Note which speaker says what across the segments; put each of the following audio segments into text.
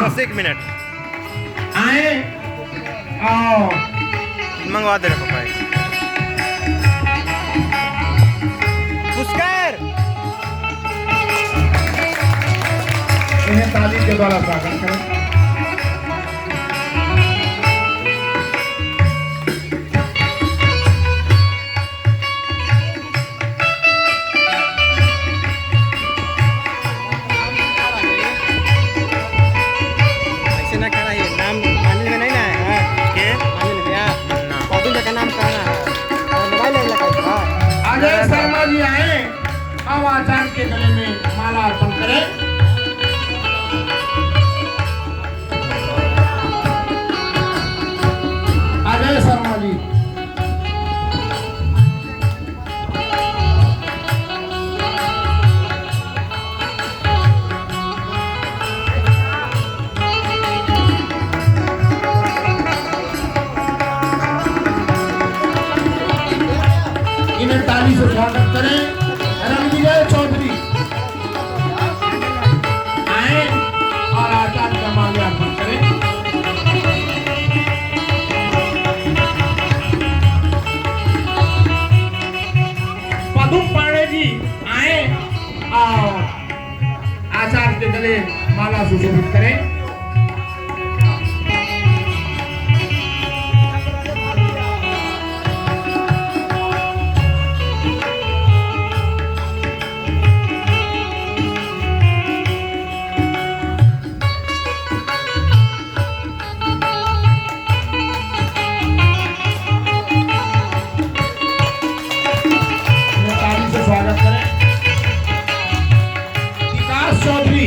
Speaker 1: बस 1 मिनट
Speaker 2: आए आओ
Speaker 1: मंगवा दे रहे पापा पुष्कर
Speaker 2: इन्हें ताली के द्वारा स्वागत करें।
Speaker 1: ऐसे ना खाना ये नाम मानिल में नहीं ना है के मानिल भैया ना कौन जगह नाम कहना है मोबाइल ले लगा
Speaker 2: अजय शर्मा जी आए अब आचार्य के गले में माला अर्पण करें। अजय शर्मा जी इन्हें ताली से स्वागत करें। रणविजय चौधरी आए और आचार्य का माल्यार्पण करें। पदुम पांडे जी आए और आचार्य के गले माला सुशोभित करें। स्वागत करें। विकास चौधरी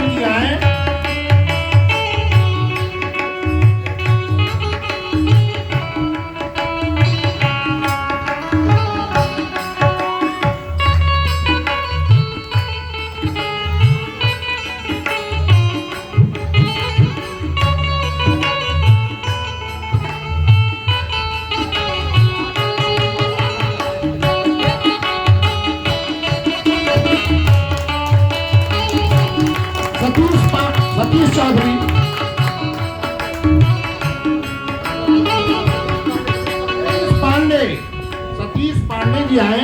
Speaker 2: जी आए सतीश चौधरी सतीश पांडे जी आए।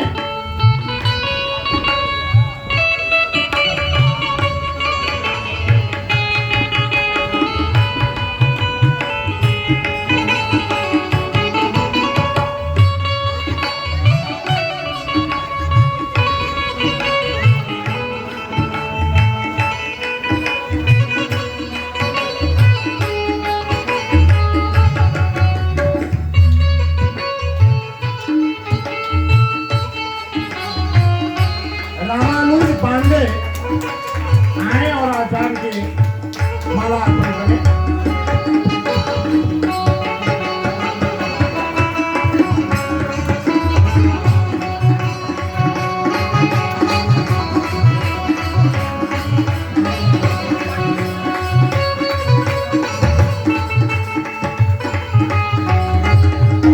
Speaker 2: रामानुज पांडे आए और आचार्य के माला अर्पण करें।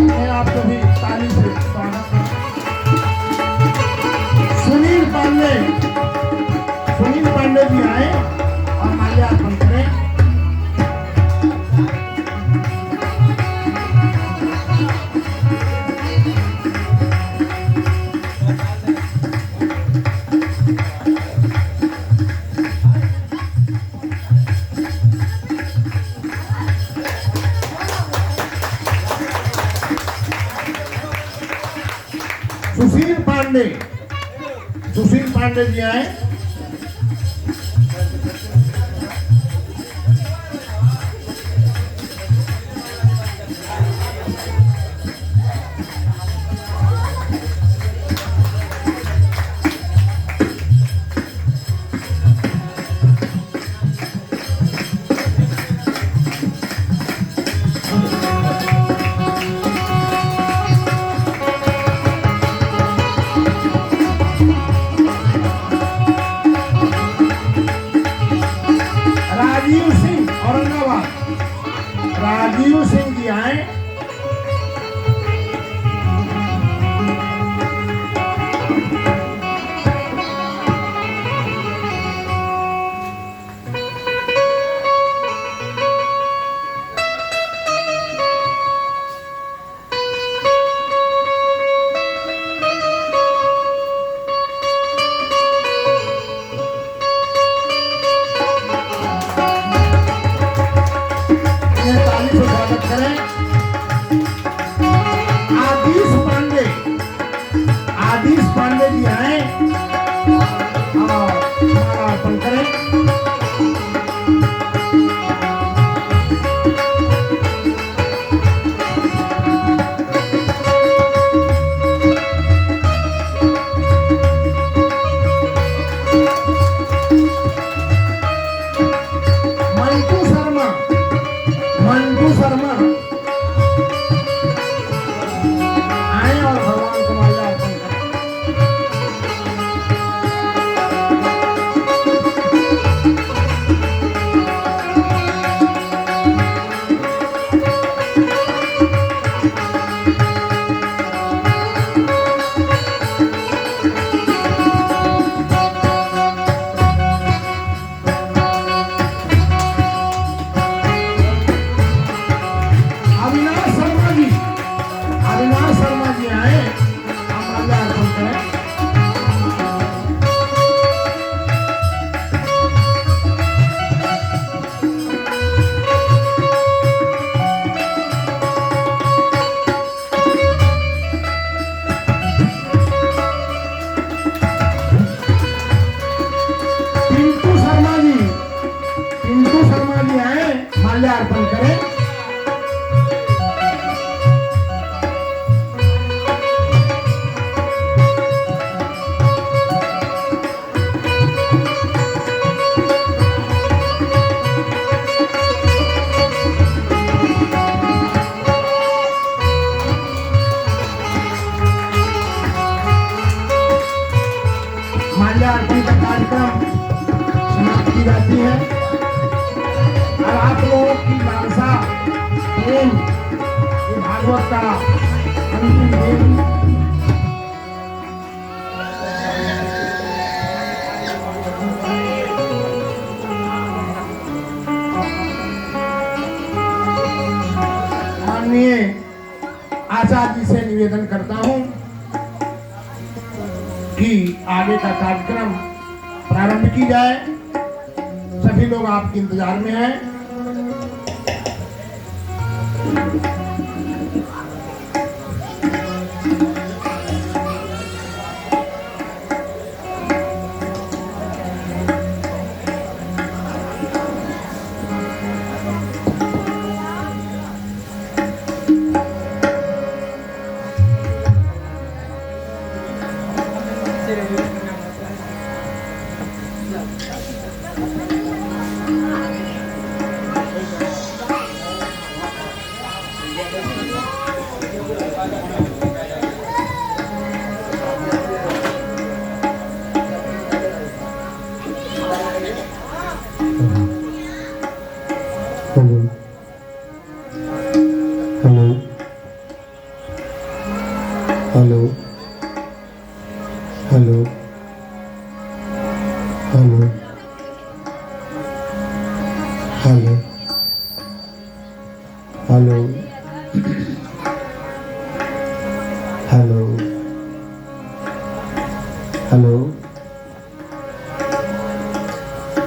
Speaker 2: मैं आपको भी ताली से स्वागत करता हूं। सुनील पांडे जी आए और माल्यार्पण करें। सुशील पांडे जी आए। आदिश पांडे जी आए और माला अर्पण करें। मंटू शर्मा आए और भगवान को माला अर्पण करें। अविनाश शर्मा जी आए आप माला अर्पण करें। पिंटू शर्मा जी आए माल्या अर्पण करें। माल्यार्पण का कार्यक्रम समाप्त की जाती है और आप लोगों की लालसा प्रेम ये भागवत का अंतिम दिन माननीय आचार्य जी से निवेदन करता हूं कि आगे का कार्यक्रम प्रारंभ की जाए। सभी लोग आपके इंतजार में हैं।
Speaker 3: Hello hello hello hello hello hello hello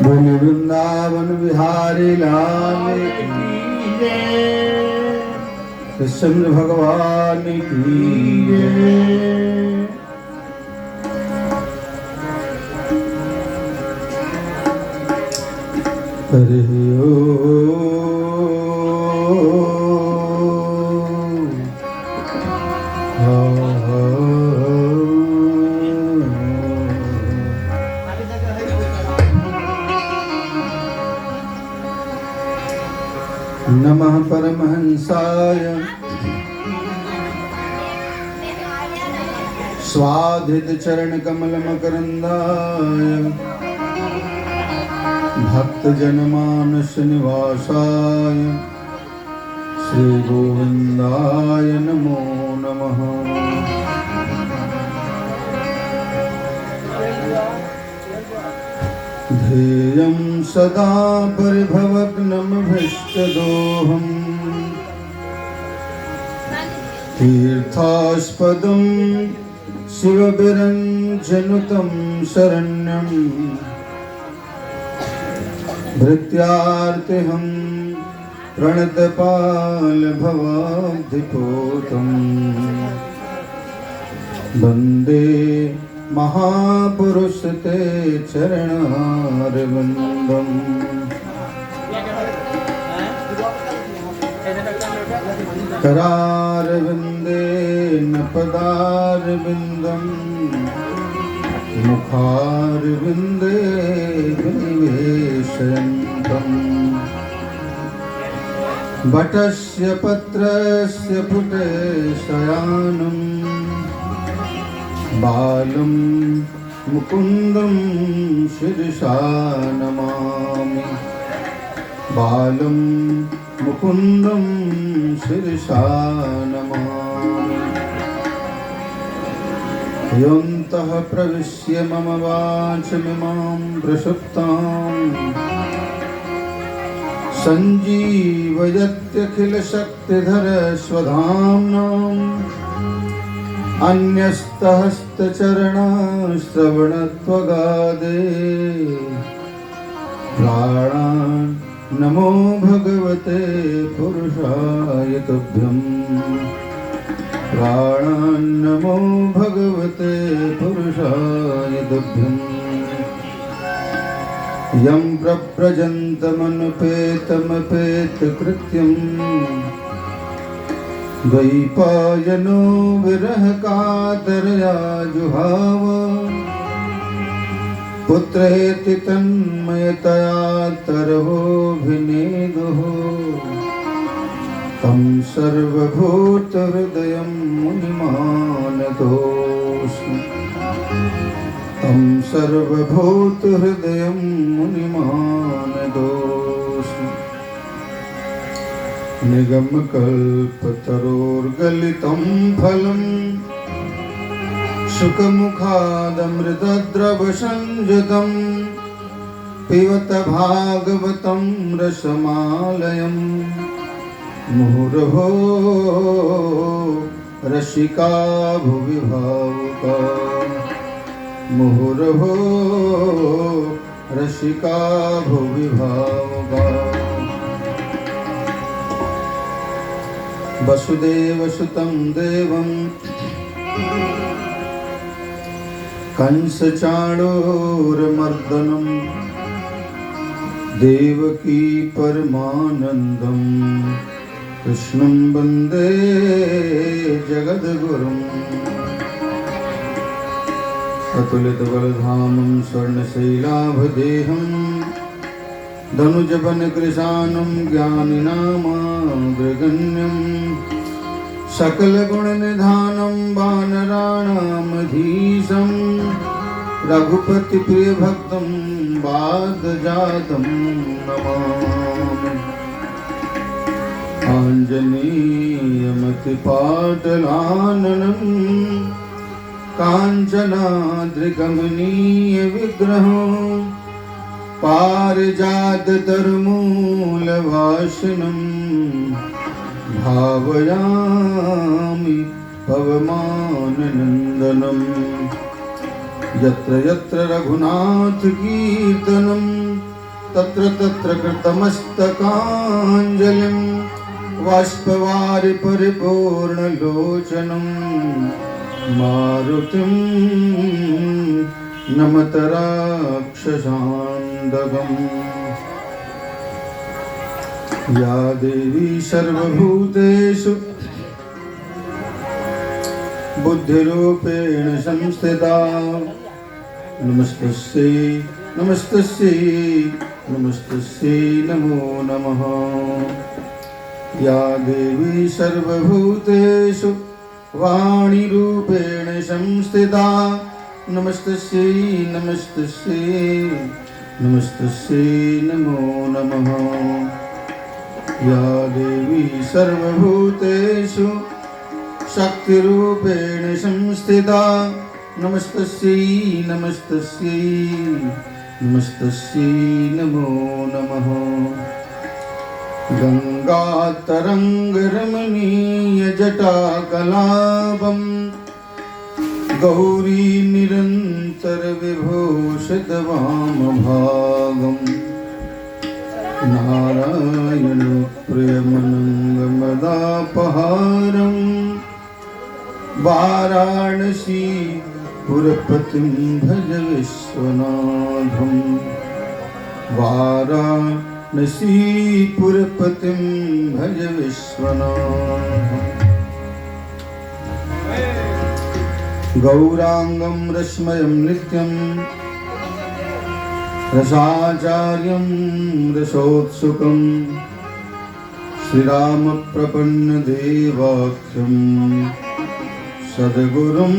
Speaker 3: बोले वृंदावन बिहारी लाल कृष्ण भगवान की जय। हरि ओम। नमः परमहंसाय स्वाधित चरण कमल मकरंदाय भक्त जनमानस निवासाय श्री गोविंदाय नमो नमः। ध्येयं सदा परिभवग्नं भ्रष्टदोहम् तीर्थास्पदं शिवविरञ्जनुतं शरण्यं भृत्यार्तिहं प्रणतपाल भवाब्धिपोतम् वन्दे महापुरुष ते चरणारविन्दम् करारविन्दे न पदारविन्दम् मुखारविन्दे विनिवेशयन्तम् वटस्य पत्रस्य पुटे शयानम् बालं मुकुन्दं शिरसा नमामि बालं मुकुन्दं शिरसा नमामि योऽन्तः प्रविश्य मम वाचमिमां प्रसुप्ताम् सञ्जीवयत्यखिलशक्तिधरस्वधाम्नाम् अन्यस्तहस्तचरणश्रवणत्वगादे प्राणान् नमो भगवते पुरुषाय तुभ्यम् प्राणान् नमो भगवते पुरुषाय तुभ्यम् यं प्रव्रजन्तमनुपेतमपेतकृत्यम् द्वैपायनो विरहकातरया जुहाव पुत्रेति तन्मयतया तरवोऽभिनेदुः तं सर्वभूतहृदयं मुनिमानतोऽस्मि तं सर्वभूतहृदयं मुनिमानतोऽस्मि निगमकल्पतरोर्गलितं फलं शुकमुखादमृतद्रवसंयुतं पिबत भागवतं रसमालयं मुहुर्भो रसिका भुवि भावुका मुहुर्भो रसिका भुवि भावुका वसुदेवसुतं देवं कंसचाणूरमर्दनं देवकी परमानन्दं कृष्णं वन्दे जगद्गुरुम् अतुलितबलधामं स्वर्णशैलाभदेहम् धनुजवनकृशानं ज्ञानिनामाग्रगण्यम् सकलगुणनिधानं वानराणामधीशं रघुपतिप्रियभक्तं वादजातं नमामि आञ्जनेयमतिपाटलाननं काञ्चनाद्रिकमनीयविग्रहो पारिजाततरुमूलभाषिणं भावयामि पवमाननन्दनं यत्र यत्र रघुनाथकीर्तनं तत्र तत्र कृतमस्तकाञ्जलिं बाष्पवारि परिपूर्णलोचनं मारुतिं नमत राक्षसान्दकम् या देवी सर्वभूतेषु बुद्धिरूपेण संस्थिता नमस्तस्यै नमस्तस्यै नमस्तस्यै नमो नमः या देवी सर्वभूतेषु वाणीरूपेण संस्थिता नमस्तस्यै नमस्तस्यै नमस्तस्यै नमो नमः या देवी सर्वभूतेषु शक्तिरूपेण संस्थिता नमस्तस्यै नमस्तस्यै नमस्तस्यै नमो नमः गङ्गातरङ्गरमणीयजटाकलापं गौरी निरन्तरविभूषितवामभागम् नारायणप्रियमनङ्गमदापहारं वाराणसी पुरपतिं भज विश्वनाथं वाराणसी पुरपतिं भज विश्वनाथं गौरांगं रश्मयं नित्यं रसाचार्यं रसोत्सुकं श्रीरामप्रपन्नदेवाख्यं सद्गुरुं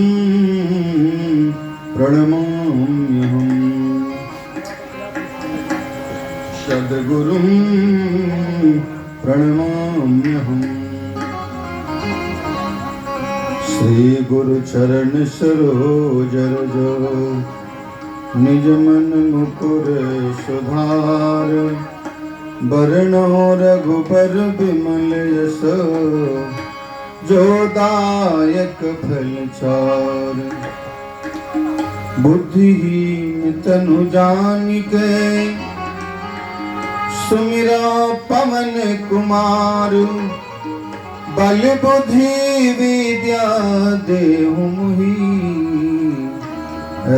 Speaker 3: प्रणमाम्यहम् सद्गुरुं प्रणमाम्यहम् श्री गुरुचरण सरोज रज निज मन मुकुर सुधार वरणो रघुबर विमल यश जो दायक फल चार बुद्धिहीन तनु जानिके सुमिरा पवन कुमार बल बुद्धि विद्या देहु मुहि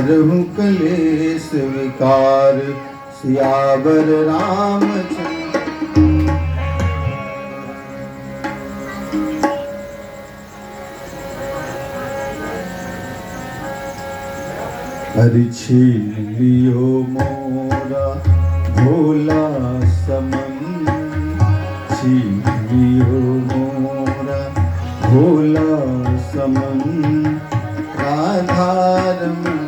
Speaker 3: रहु कलेश विकार सियावर रामचंद्र। हरि छीन लियो मोरा भोला समन छीन लियो मोरा भोला समन राधारमन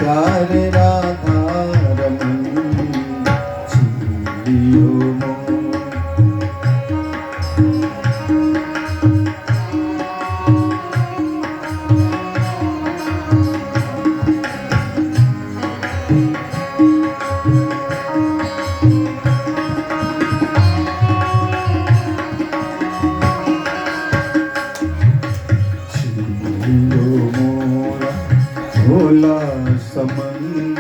Speaker 3: प्यारे राधारमन छीन लियो मोरा भोला समन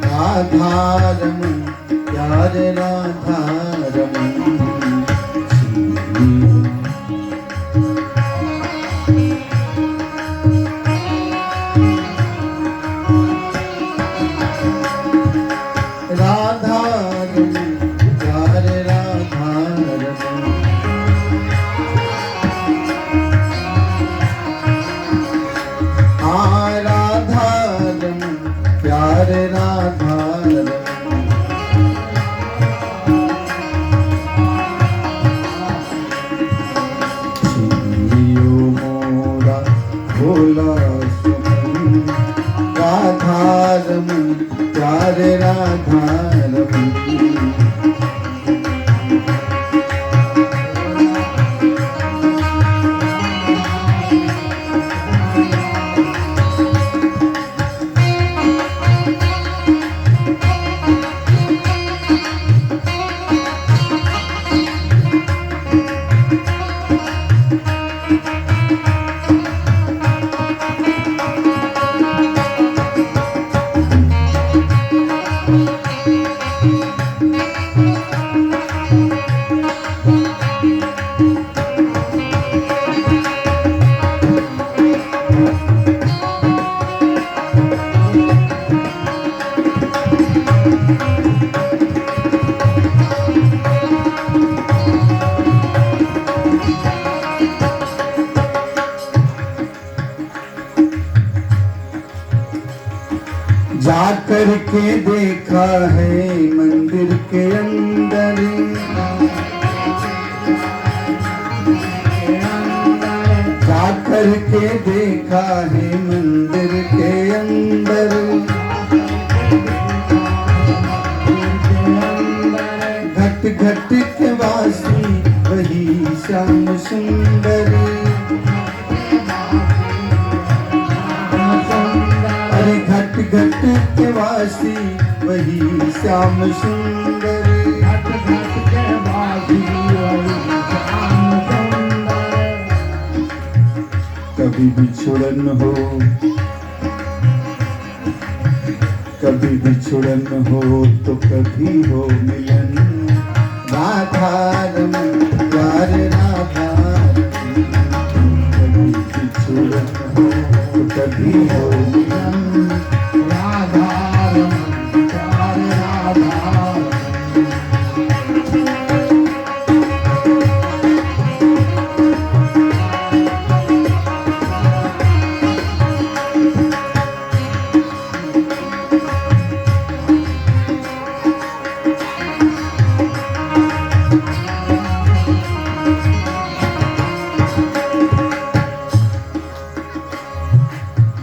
Speaker 3: राधारमन प्यारे राधारमन राधारमन प्यारे राधारमन प्यारे राधारमन लियो मोरा भोला समन राधारमन प्यारे राधारमन जाकर के देखा है मंदिर के अंदर जाकर के देखा है मंदिर के अंदर घट घट के वासी वही श्याम सुंदर घट घट के वासी वही श्याम सुंदर घट घट के वासी वही श्याम सुंदर कभी बिछुड़न हो तो कभी हो मिलन राधारमन प्यारे राधारमन कभी बिछुड़न तो कभी हो मिलन।
Speaker 2: राधा रमन प्यारे राधा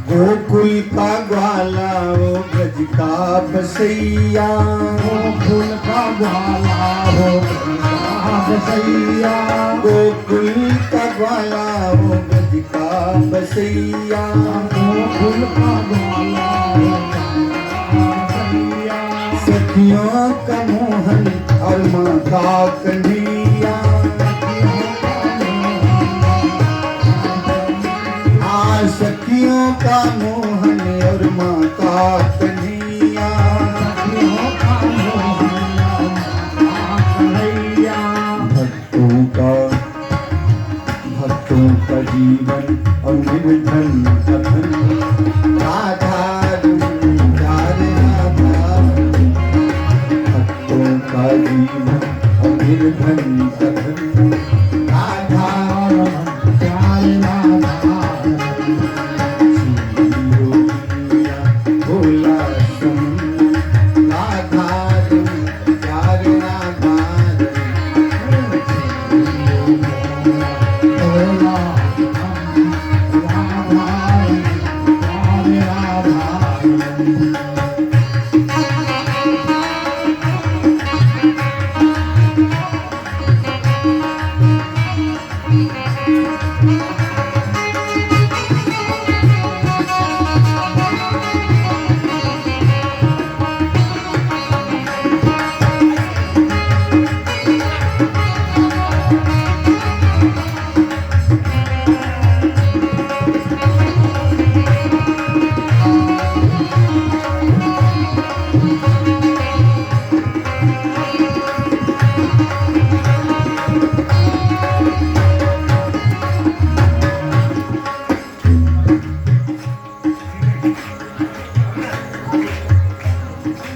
Speaker 3: गोकुल का ग्वाला वो ब्रज का बसैया।
Speaker 2: गोकुल का ग्वाला हो बसैया।
Speaker 3: गोकुल का ग्वाला वो ब्रज का बसैया।
Speaker 2: गोकुल का ग्वाला हो बसैया।
Speaker 3: सखियों का मोहन और माँ का कन्हैया। सखियों का मोहन और माँ का कन्हैया। भक्तों का जीवन और निर्धन कथन। राधा प्यारे राधा। भक्तों का जीवन और निर्धन कथन। राधा
Speaker 2: प्यारे राधा
Speaker 3: भोला समन। राधा प्यारे राधा।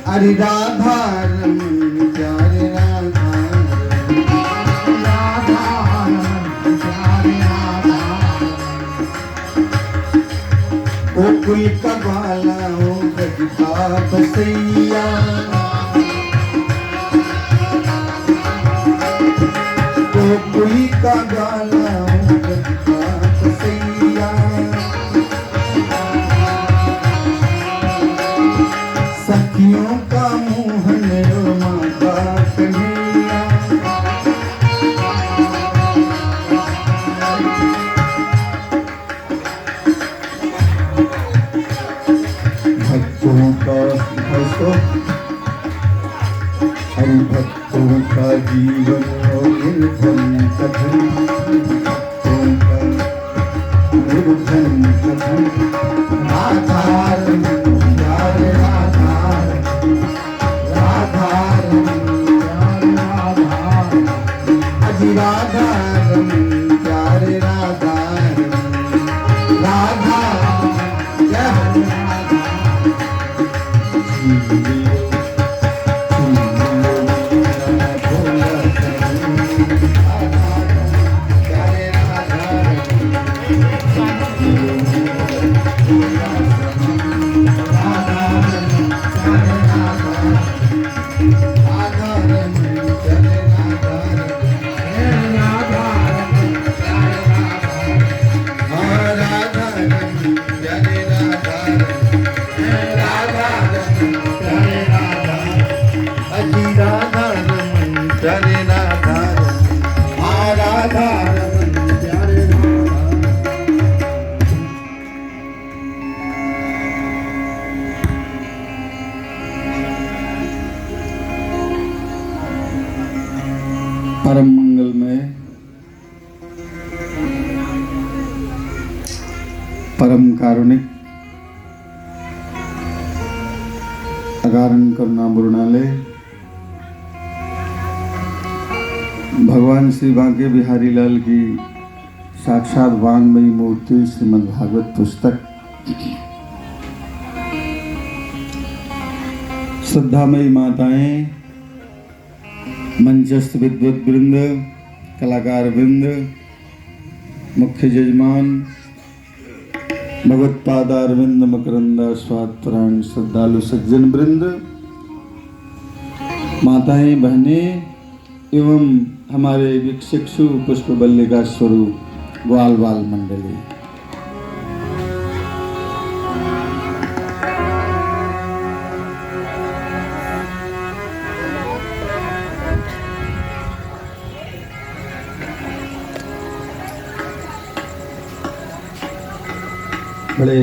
Speaker 3: अरे राधा रमन प्यारे राधा।
Speaker 2: राधा रमन प्यारे राधा।
Speaker 3: गोकुल का ग्वाला हो ब्रज का बसैया। गोकुल का ग्वाला हो ब्रज का बसैया। सखियों का मोहन और माँ का कन्हैया। भक्तों का हंसो हरि भक्तों का जीवन और निर्धन कथन। भक्तों का निर्धन कथन। राधा रमन प्यारे राधा। राधा रमन प्यारे राधा। अजी राधा रमन प्यारे राधा। राधा प्यारे राधा। भोला प्यारे परम मंगलमय, परम कारुणिक, अकारण करुणा मुरणालय भगवान श्री बांके बिहारी लाल की साक्षात वांगमयी मूर्ति श्रीमद् भागवत पुस्तक, श्रद्धामयी माताएं, मंचस्थ विद्वत वृंद, कलाकार वृंद, मुख्य जजमान, भगवत पादारविंद मकरंदा स्वात्परायण श्रद्धालु सज्जन वृंद, माताएं, बहनें एवं हमारे भिक्षुक्षु पुष्प बल्लिका स्वरूप ग्वाल बाल मंडली, बड़े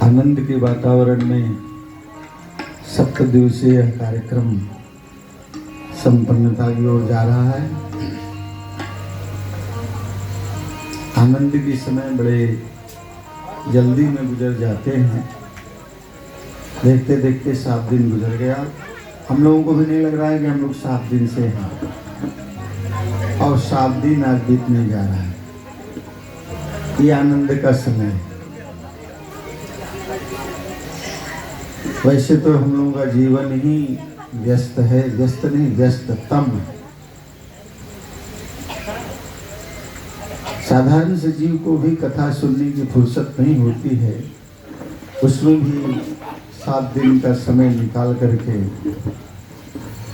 Speaker 3: आनंद के वातावरण में 7 दिवसीय कार्यक्रम संपन्नता की ओर जा रहा है। आनंद के समय बड़े जल्दी में गुजर जाते हैं। देखते देखते 7 दिन गुजर गया। हम लोगों को भी नहीं लग रहा है कि हम लोग 7 दिन से हैं, और 7 दिन आज बीतने जा रहा है। ये आनंद का समय है। वैसे तो हम लोगों का जीवन ही व्यस्त है, व्यस्त नहीं व्यस्ततम। साधारण से जीव को भी कथा सुनने की फुर्सत नहीं होती है, उसमें भी 7 दिन का समय निकाल करके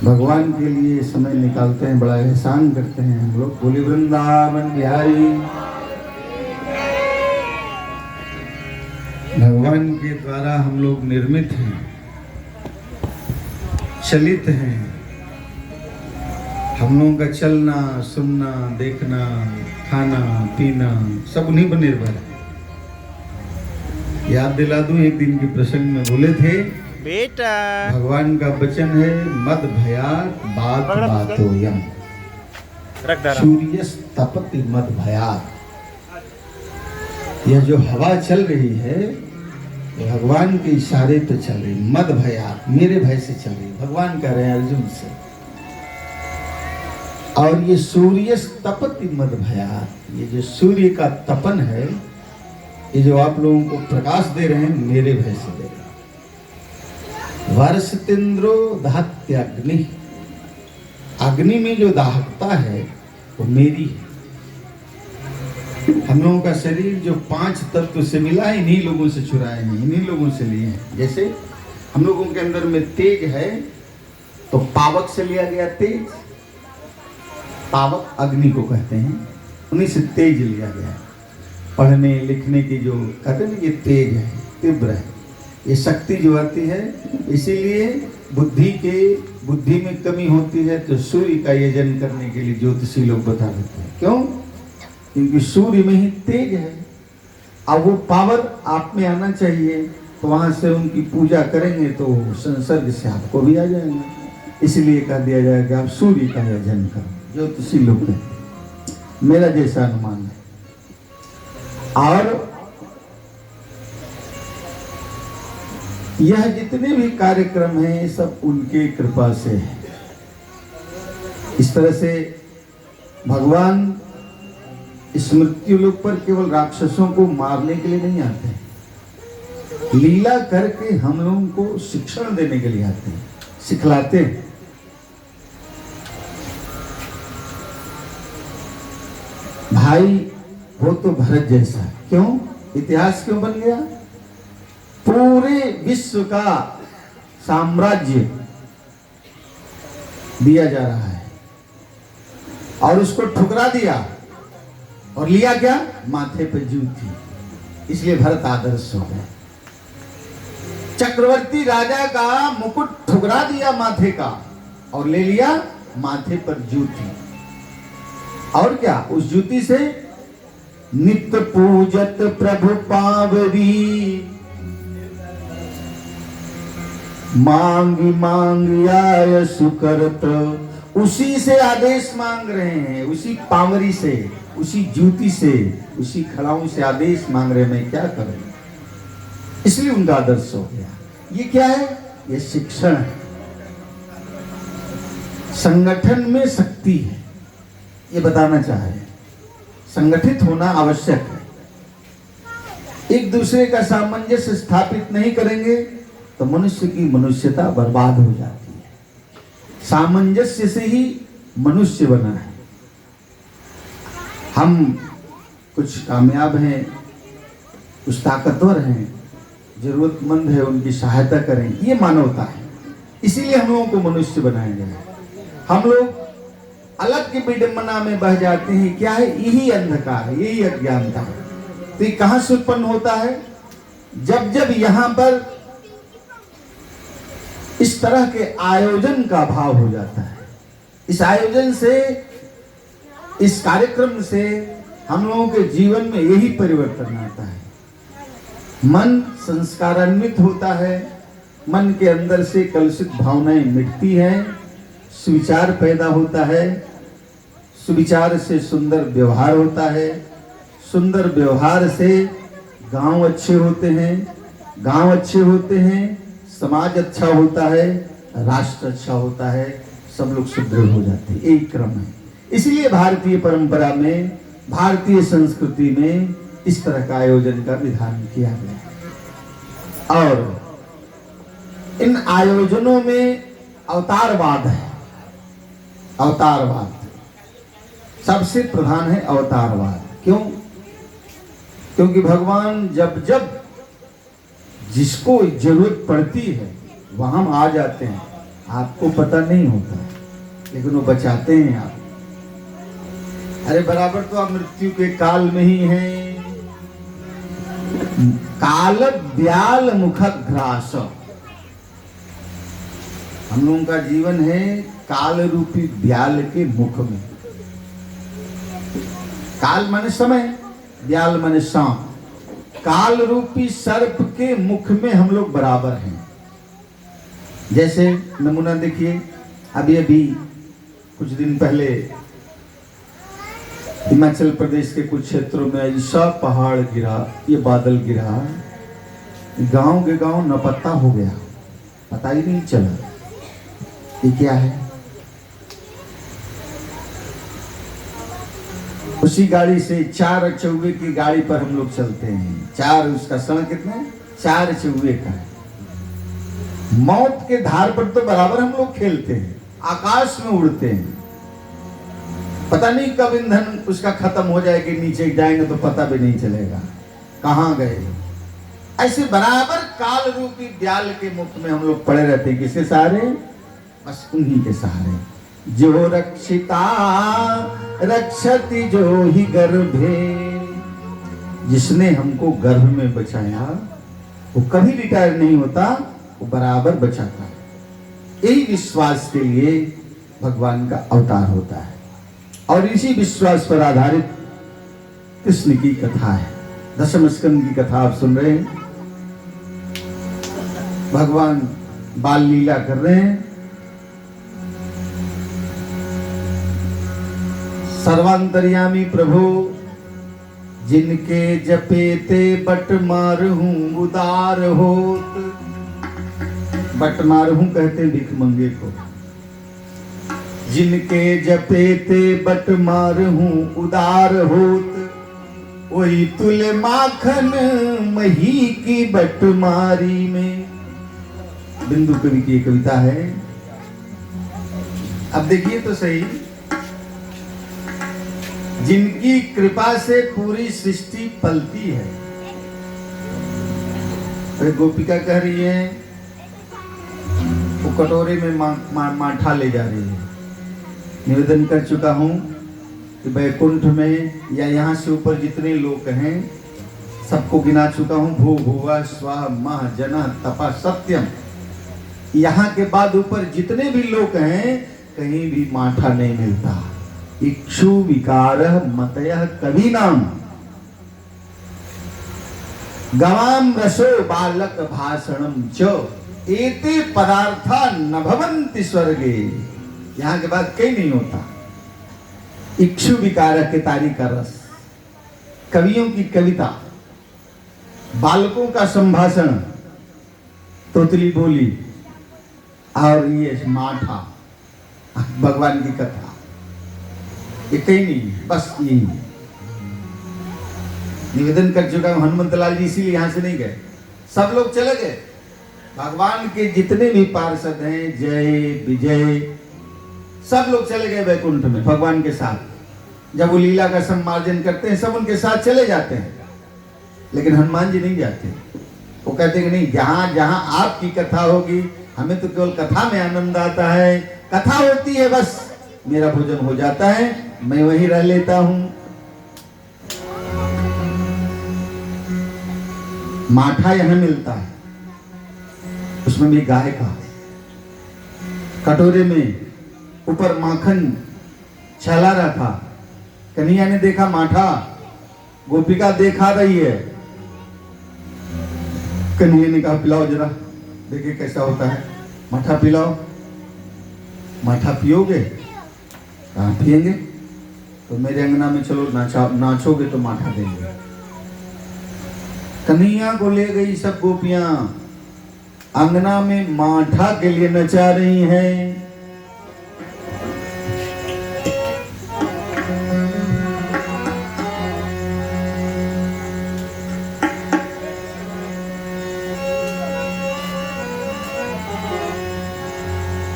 Speaker 3: भगवान के लिए समय निकालते हैं। बड़ा एहसान करते हैं हम लोग। बोले वृंदावन बिहारी। भगवान के द्वारा हम लोग निर्मित हैं, चलित हैं। हम लोगों का चलना, सुनना, देखना, खाना, पीना सब उन्हीं पर निर्भर है। याद दिला दूं, एक दिन के प्रसंग में बोले थे
Speaker 1: बेटा,
Speaker 3: भगवान का वचन है मद भयात बात बातोयम, सूर्य तपति मद भयात। यह जो हवा चल रही है भगवान के इशारे पे चल रही, मद भयात, मेरे भय से चल रही। भगवान कह रहे हैं अर्जुन से। और ये सूर्य तपति मद भयात, ये जो सूर्य का तपन है, ये जो आप लोगों को प्रकाश दे रहे हैं, मेरे भय से दे रहे हैं। वर्षतेन्द्रो दहत्याग्नि, अग्नि में जो दाहकता है वो मेरी है। हम लोगों का शरीर जो 5 तत्व से मिला है, इन्हीं लोगों से चुराए हैं, इन्हीं लोगों से लिए हैं। जैसे हम लोगों के अंदर में तेज है तो पावक से लिया गया तेज, पावक अग्नि को कहते हैं, उन्हीं से तेज लिया गया है। पढ़ने लिखने की जो कहते हैं ये तेज है, तीव्र है, ये शक्ति जो आती है। इसीलिए बुद्धि में कमी होती है तो सूर्य का यजन करने के लिए ज्योतिषी लोग बता देते हैं। क्यों? क्योंकि सूर्य में ही तेज है। अब वो पावर आप में आना चाहिए, तो वहां से उनकी पूजा करेंगे तो संसर्ग से आपको भी आ जाएगा। इसलिए कह दिया जाएगा आप सूर्य का यजन करो, ज्योतिषी लोग कहते हैं। मेरा जैसा अनुमान है। और यह जितने भी कार्यक्रम हैं सब उनके कृपा से है। इस तरह से भगवान इस मृत्यु लोक पर केवल राक्षसों को मारने के लिए नहीं आते हैं, लीला करके हम लोगों को शिक्षण देने के लिए आते हैं, सिखलाते हैं। भाई वो तो भरत जैसा, क्यों? इतिहास क्यों बन गया? पूरे विश्व का साम्राज्य दिया जा रहा है और उसको ठुकरा दिया और लिया क्या? माथे पे जूती। इसलिए भरत आदर्श हो गया। चक्रवर्ती राजा का मुकुट ठुकरा दिया माथे का और ले लिया माथे पर जूती। और क्या? उस जूती से नित्य पूजत प्रभु पावरी, मांग मांग आय सुकरत। उसी से आदेश मांग रहे हैं, उसी पावरी से, उसी जूती से, उसी खड़ाओं से आदेश मांग रहे हैं, मैं क्या करूं। इसलिए उनका आदर्श हो गया। ये क्या है? ये शिक्षण है। संगठन में शक्ति है, ये बताना चाह रहे हैं। संगठित होना आवश्यक है। एक दूसरे का सामंजस्य स्थापित नहीं करेंगे तो मनुष्य की मनुष्यता बर्बाद हो जाती है। सामंजस्य से ही मनुष्य बना है। हम कुछ कामयाब हैं, कुछ ताकतवर हैं, जरूरतमंद है उनकी सहायता करें, ये मानवता है। इसीलिए हम लोगों को मनुष्य बनाया गया है। हम लोग अलग की विडंबना में बह जाते हैं। क्या है? यही अंधकार है, यही अज्ञानता है। तो ये कहां से उत्पन्न होता है? जब जब यहां पर इस तरह के आयोजन का भाव हो जाता है। इस आयोजन से, इस कार्यक्रम से हम लोगों के जीवन में यही परिवर्तन आता है। मन संस्कारान्वित होता है, मन के अंदर से कलुषित भावनाएं मिटती हैं, सुविचार पैदा होता है, सुविचार से सुंदर व्यवहार होता है, सुंदर व्यवहार से गांव अच्छे होते हैं, गांव अच्छे होते हैं, समाज अच्छा होता है, राष्ट्र अच्छा होता है, सब लोग सुदृढ़ हो जाते हैं। एक क्रम है। इसलिए भारतीय परंपरा में, भारतीय संस्कृति में इस तरह का आयोजन का विधान किया गया है। और इन आयोजनों में अवतारवाद है। अवतारवाद सबसे प्रधान है। अवतारवाद क्यों? क्योंकि भगवान जब जब जिसको जरूरत पड़ती है वहां आ जाते हैं। आपको पता नहीं होता, लेकिन वो बचाते हैं आप। अरे बराबर तो आप मृत्यु के काल में ही हैं। काल ब्याल मुख ग्रास। हम लोगों का जीवन है काल रूपी ब्याल के मुख में। काल माने समय, ब्याल माने सांप। काल रूपी सर्प के मुख में हम लोग बराबर हैं। जैसे नमूना देखिए, अभी कुछ दिन पहले हिमाचल प्रदेश के कुछ क्षेत्रों में ऐसा पहाड़ गिरा, ये बादल गिरा, गांव के गांव नपत्ता हो गया, पता ही नहीं चला ये क्या है। उसी गाड़ी से 4 चौवे की गाड़ी पर हम लोग चलते हैं। 4 उसका समय कितना? 4 चौवे का है। मौत के धार पर तो बराबर हम लोग खेलते हैं, आकाश में उड़ते हैं। पता नहीं कब ईंधन उसका खत्म हो जाएगा, नीचे जाएंगे तो पता भी नहीं चलेगा कहां गए। ऐसे बराबर काल रूपी ब्याल के मुख में हम लोग पड़े रहते हैं। किसके सहारे? बस उन्हीं के सहारे। जो रक्षिता रक्षति जो ही गर्भे। जिसने हमको गर्भ में बचाया वो कभी रिटायर नहीं होता, वो बराबर बचाता है। यही विश्वास के लिए भगवान का अवतार होता है। और इसी विश्वास पर आधारित कृष्ण की कथा है। दशम स्कंद की कथा आप सुन रहे हैं। भगवान बाल लीला कर रहे हैं। सर्वांतर्यामी प्रभु जिनके जपेते बट मारहूं उदार होत। बट मारहूं कहते भिख मंगे को। जिनके जपेते बट मारहूं उदार होत। वही तुले माखन मही की बट मारी में। बिंदु कवि की कविता है। अब देखिए तो सही, जिनकी कृपा से पूरी सृष्टि पलती है। तो गोपिका कह रही है, वो कटोरे में माठा ले जा रही है। निवेदन कर चुका हूं कि वैकुंठ में या यहाँ से ऊपर जितने लोग हैं सबको गिना चुका हूं। भू भुवा स्वाहा मह जना तपा सत्यम। यहाँ के बाद ऊपर जितने भी लोग हैं कहीं भी माठा नहीं मिलता। इक्षु विकार मतयः कवि नाम गवाम रसो बालक भाषणम च एते पदार्था न भवन्ति स्वर्गे। यहाँ के बाद कहीं नहीं होता। इक्षु विकार के तारी का रस, कवियों की कविता, बालकों का संभाषण, तोतली बोली और ये माठा, भगवान की कथा, ये कहीं नहीं है। बस यही निवेदन कर चुका हूं। हनुमंत लाल जी इसीलिए यहाँ से नहीं गए, सब लोग चले गए। भगवान के जितने भी पार्षद हैं, जय विजय, सब लोग चले गए वैकुंठ में भगवान के साथ। जब वो लीला का सम्मार्जन करते हैं सब उनके साथ चले जाते हैं, लेकिन हनुमान जी नहीं जाते। वो कहते हैं कि नहीं, जहां जहां आपकी कथा होगी, हमें तो केवल कथा में आनंद आता है, कथा होती है बस मेरा भोजन हो जाता है, मैं वहीं रह लेता हूं। माठा यहां मिलता है, उसमें भी गाय का, कटोरे में ऊपर माखन छला रहा था। कन्हैया ने देखा माठा, गोपिका देखा रही है। कन्हैया ने कहा पिलाओ जरा, देखिए कैसा होता है, माठा पिलाओ। माठा पियोगे? कहाँ पिएंगे, तो मेरे अंगना में चलो, नाचोगे तो माठा देंगे। कन्हैया को ले गई सब गोपियां, अंगना में माठा के लिए नचा रही हैं।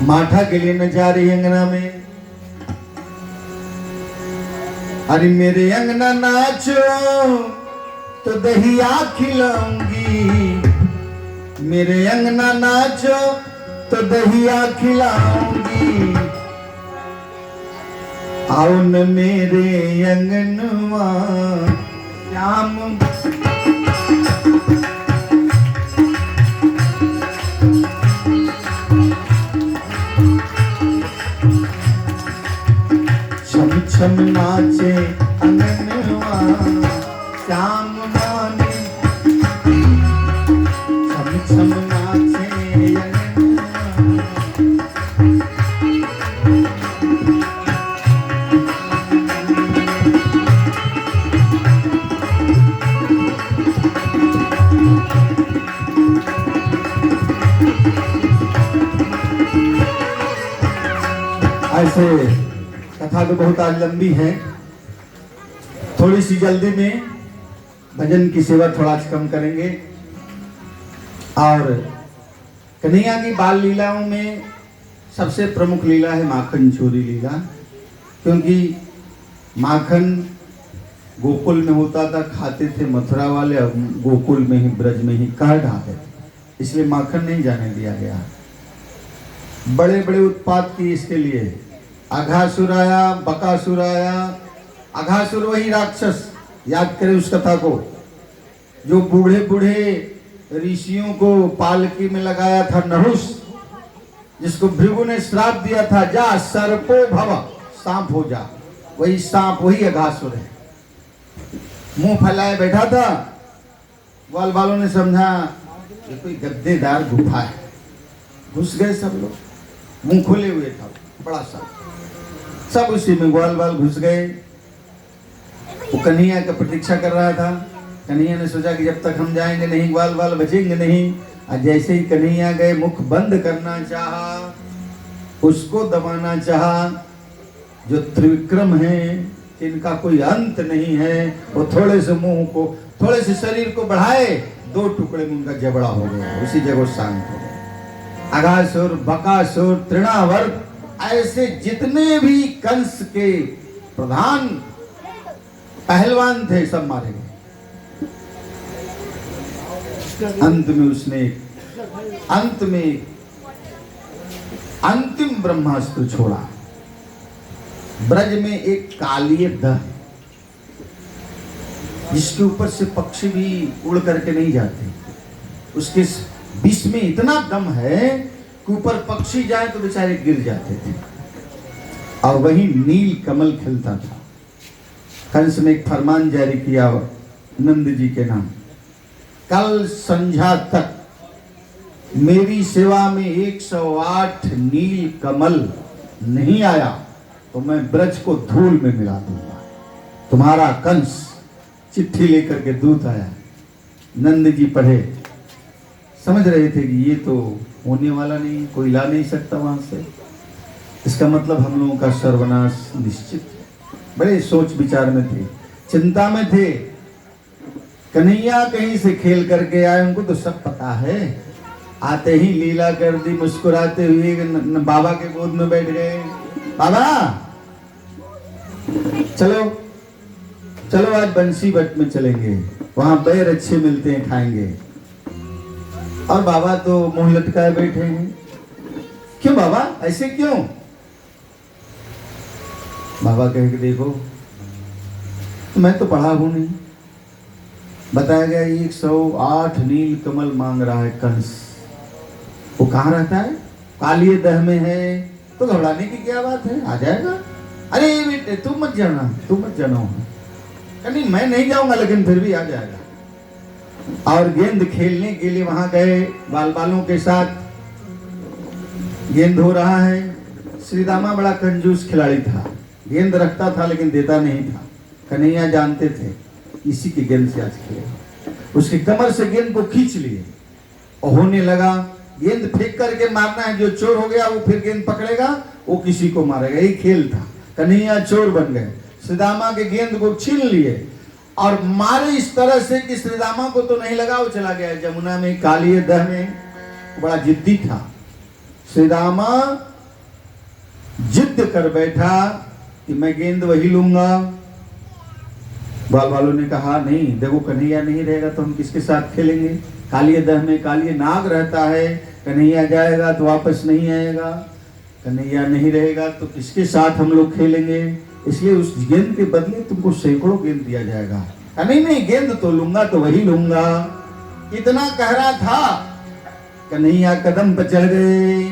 Speaker 3: माठा के लिए नचा रही अंगना में। अरे मेरे अंगना नाचो तो दहिया खिलाऊंगी, मेरे अंगना नाचो तो दहिया खिलाऊंगी। आओ न मेरे अंगनवा श्याम, छम छम नाचे अंगनवा श्याम माने, छम छम नाचे ऐसे। कथा तो बहुत आज लंबी है, थोड़ी सी जल्दी में भजन की सेवा थोड़ा कम करेंगे। और कन्हैया की बाल लीलाओं में सबसे प्रमुख लीला है माखन चोरी लीला, क्योंकि माखन गोकुल में होता था, खाते थे मथुरा वाले, और गोकुल में ही, ब्रज में ही काट आते थे, इसलिए माखन नहीं जाने दिया गया। बड़े बड़े उत्पात किए इसके लिए। अघासुर आया, बकासुर आया। अघासुर वही राक्षस, याद करें उस कथा को, जो बूढ़े बूढ़े ऋषियों को पालकी में लगाया था, नहुस, जिसको भृगु ने श्राप दिया था, जा सर्पो भव, सांप हो जा। वही सांप, वही अघासुर है। मुंह फैलाए बैठा था, ग्वाल वालों ने समझा ये कोई गद्देदार गुफा है, घुस गए सब लोग। मुंह खोले हुए था बड़ा सा, सब उसी में ग्वाल वाल घुस गए। वो कन्हैया का प्रतीक्षा कर रहा था। कन्हैया ने सोचा कि जब तक हम जाएंगे नहीं, ग्वाल वाल बचेंगे नहीं। और जैसे ही कन्हैया गए, मुख बंद करना चाहा, उसको दबाना चाहा, जो त्रिविक्रम हैं, जिनका कोई अंत नहीं है, वो थोड़े से मुंह को, थोड़े से शरीर को बढ़ाए, 2 टुकड़े में उनका जबड़ा हो गया, उसी जगह शांत हो गया। अघासुर, बकासुर, तृणावर्त, ऐसे जितने भी कंस के प्रधान पहलवान थे, सब मारे गए। अंत में उसने अंतिम ब्रह्मास्त्र छोड़ा। ब्रज में एक कालिय दह, जिसके ऊपर से पक्षी भी उड़ करके नहीं जाते, उसके विष में इतना दम है कि ऊपर पक्षी जाए तो बेचारे गिर जाते थे। और वही नील कमल खिलता था। कंस ने एक फरमान जारी किया नंद जी के नाम, कल संध्या तक मेरी सेवा में 108 नील कमल नहीं आया तो मैं ब्रज को धूल में मिला दूंगा। तुम्हारा कंस। चिट्ठी लेकर के दूत आया, नंद जी पढ़े, समझ रहे थे कि ये तो होने वाला नहीं, कोई ला नहीं सकता वहां से, इसका मतलब हम लोगों का सर्वनाश निश्चित है। बड़े सोच विचार में थे, चिंता में थे। कन्हैया कहीं से खेल करके आए, उनको तो सब पता है। आते ही लीला कर दी, मुस्कुराते हुए बाबा के गोद में बैठ गए। बाबा चलो चलो आज बंसी बट में चलेंगे, वहां बैर अच्छे मिलते हैं, खाएंगे। और बाबा तो मुंह लटकाए बैठे हैं। क्यों बाबा, ऐसे क्यों? बाबा कहे कि देखो मैं तो पढ़ा हूं नहीं। बताया गया 108 नील कमल मांग रहा है कंस। वो कहाँ रहता है? कालिए दह में है। तो घबराने की क्या बात है, आ जाएगा। अरे बेटे तुम मत जाना, तुम मत जाना। नहीं मैं नहीं जाऊंगा, लेकिन फिर भी आ जाएगा। और गेंद खेलने के लिए वहां गए, बाल बालों के साथ गेंद हो रहा है। श्री दामा बड़ा कंजूस खिलाड़ी था, गेंद रखता था लेकिन देता नहीं था। कन्हैया जानते थे इसी की गेंद से आज खेलेगा। उसकी कमर से गेंद को खींच लिए और होने लगा गेंद फेंक करके मारना है। जो चोर हो गया वो फिर गेंद पकड़ेगा, वो किसी को मारेगा। यही खेल था। कन्हैया चोर बन गए, श्रीदामा के गेंद को छीन लिए और मारे इस तरह से कि श्रीदामा को तो नहीं लगा, वो चला गया जमुना में, कालिए दह में। बड़ा जिद्दी था श्रीदामा, जिद कर बैठा कि मैं गेंद वही लूंगा। बाल वालों ने कहा नहीं, देखो कन्हैया नहीं रहेगा तो हम किसके साथ खेलेंगे? कालिए दह में कालिए नाग रहता है, कन्हैया जाएगा तो वापस नहीं आएगा, कन्हैया नहीं रहेगा तो किसके साथ हम लोग खेलेंगे? इसलिए उस गेंद के बदले तुमको सैकड़ों गेंद दिया जाएगा। नहीं नहीं, गेंद तो लूंगा तो वही लूंगा। इतना कह रहा था, कन्हैया कदम पर चढ़ गए।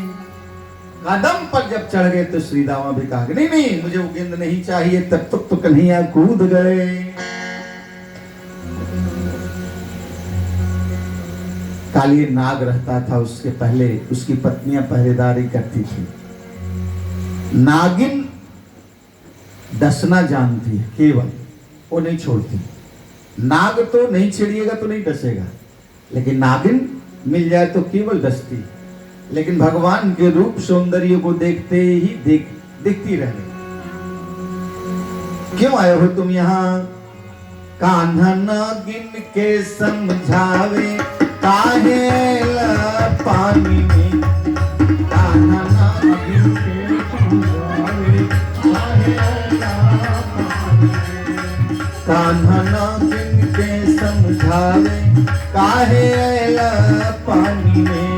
Speaker 3: कदम पर जब चढ़ गए तो श्रीदामा भी कहा नहीं नहीं मुझे वो गेंद नहीं चाहिए। तब तक तो कन्हैया कूद गए। कालिए नाग रहता था, उसके पहले उसकी पत्नियां पहरेदारी करती थी। नागिन डसना जानती है केवल, वो नहीं छोड़ती। नाग तो नहीं छेड़िएगा तो नहीं डसेगा, लेकिन नागिन मिल जाए तो केवल डसती। लेकिन भगवान के रूप सौंदर्य को देखते ही देखती रह गई। क्यों आए हो तुम यहाँ? कान्हा नागिन के समझावे काहे ला पानी में। कान्हा नागिन के समझावे काहे ला पानी में। कान्हा नागिन के समझावे काहे ला पानी में।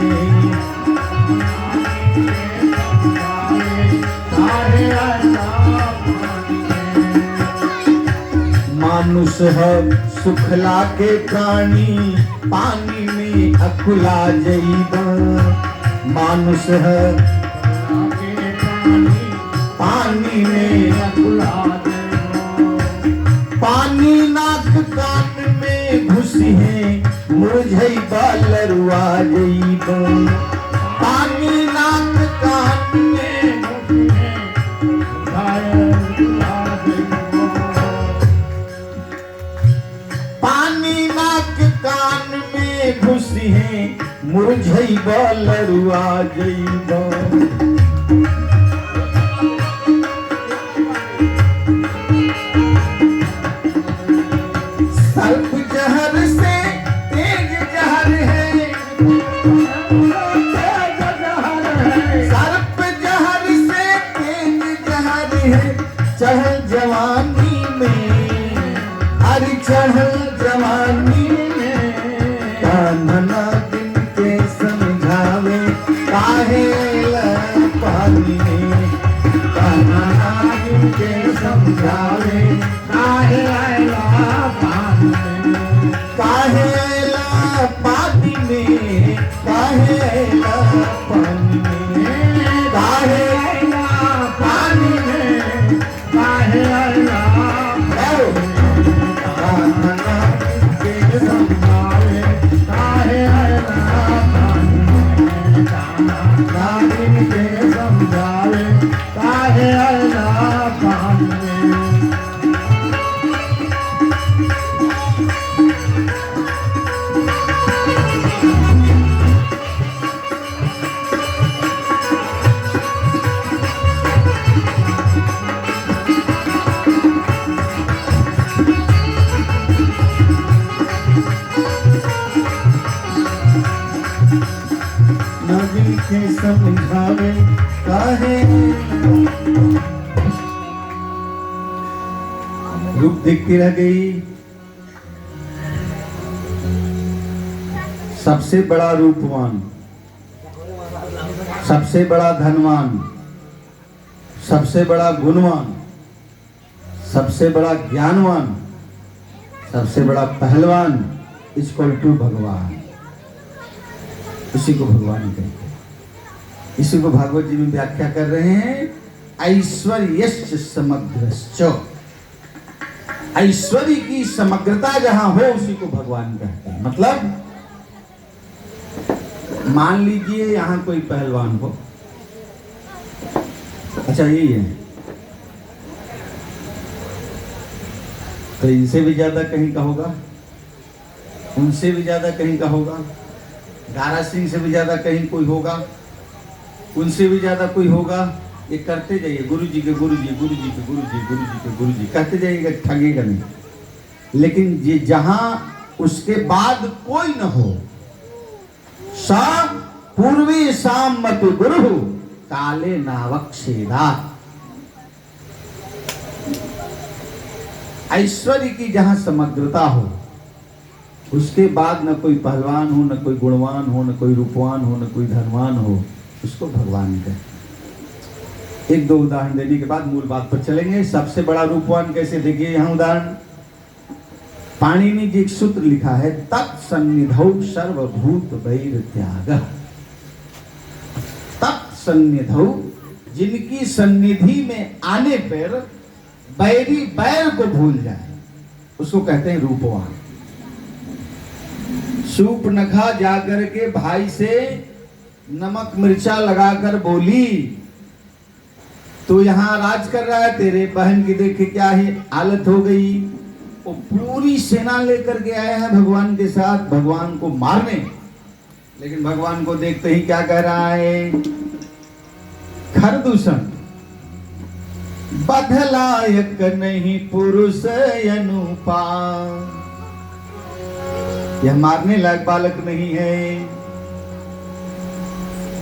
Speaker 3: मानुष है सुखला के प्राणी, पानी में अकुला जईबा। मानुष है पानी में अकुला जईबा। पानी नाक कान में घुसी है, मुरझईबा लरुआ जईबा। पानी नाक कान में घुसी है, कान में घुसी है, मुरझईबा लरुआ जईबा। सर्प जहर से तेज जहर है, सर्प जहर से तेज जहर है। चढ़ल जवानी में, अरे चढ़ल जवानी नागिन के समझावे काहे ला पानी में। नागिन के समझावे काहे ला पानी में। काहे ला पानी में, काहे ला पानी में। काहे ला पानी में, काहे ला नागिन के समझावे नागिन के समझावे काहे ला पानी में। न दिल के समझावे काहे। रूप देखती रह गई। सबसे बड़ा रूपवान, सबसे बड़ा धनवान, सबसे बड़ा गुणवान, सबसे बड़ा ज्ञानवान, सबसे बड़ा पहलवान इक्वल टू भगवान। उसी को भगवान कहते हैं। इसी को भागवत जी में व्याख्या कर रहे हैं, ऐश्वर्यश्च समग्रश्च। ऐश्वर्य की समग्रता जहां हो उसी को भगवान कहते हैं। मतलब मान लीजिए यहां कोई पहलवान हो, अच्छा यही है, तो इनसे भी ज्यादा कहीं का होगा, उनसे भी ज्यादा कहीं का होगा, दारा सिंह से भी ज्यादा कहीं कोई होगा, उनसे भी ज्यादा कोई होगा। ये करते जाइए, गुरु जी के गुरु जी, गुरु जी के गुरु जी, गुरु जी के गुरु जी कहते जाइएगा, ठगेगा नहीं। लेकिन ये जहां उसके बाद कोई न हो, सब पूर्वी शाम मत गुरु काले नावक्षेदा। ऐश्वर्य की जहां समग्रता हो उसके बाद न कोई पहलवान हो, न कोई गुणवान हो, न कोई रूपवान हो, न कोई धनवान हो, उसको भगवान कहते। एक दो उदाहरण देने के बाद मूल बात पर चलेंगे। सबसे बड़ा रूपवान कैसे, देखिए यहां उदाहरण। पाणिनि जी एक सूत्र लिखा है, तत्सन्निधौ सर्वभूत वैर त्याग। तत्सन्निधौ, जिनकी सन्निधि में आने पर बैरी बैर को भूल जाए उसको कहते हैं रूपवान। शूर्पणखा जाकर के भाई से नमक मिर्चा लगाकर बोली, तो यहां राज कर रहा है, तेरे बहन की देखे क्या ही हालत हो गई। वो पूरी सेना लेकर के आए हैं भगवान के साथ भगवान को मारने, लेकिन भगवान को देखते ही क्या कह रहा है, खरदूषण बधलायक नहीं पुरुष अनुपा। यह मारने लायक बालक नहीं है।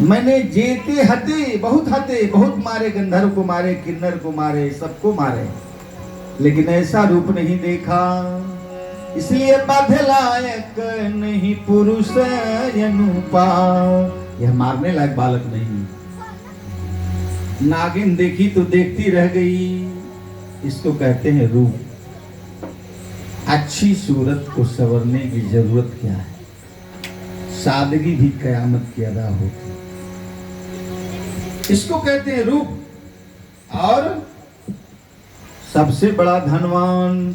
Speaker 3: मैंने जेते हते, बहुत मारे, गंधर्व को मारे, किन्नर को मारे, सबको मारे, लेकिन ऐसा रूप नहीं देखा। इसलिए बधलायक नहीं पुरुष अनुपा। यह मारने लायक बालक नहीं। नागिन देखी तो देखती रह गई, इसको कहते हैं रूप। अच्छी सूरत को संवरने की जरूरत क्या है, सादगी भी कयामत की अदा होती, इसको कहते हैं रूप। और सबसे बड़ा धनवान,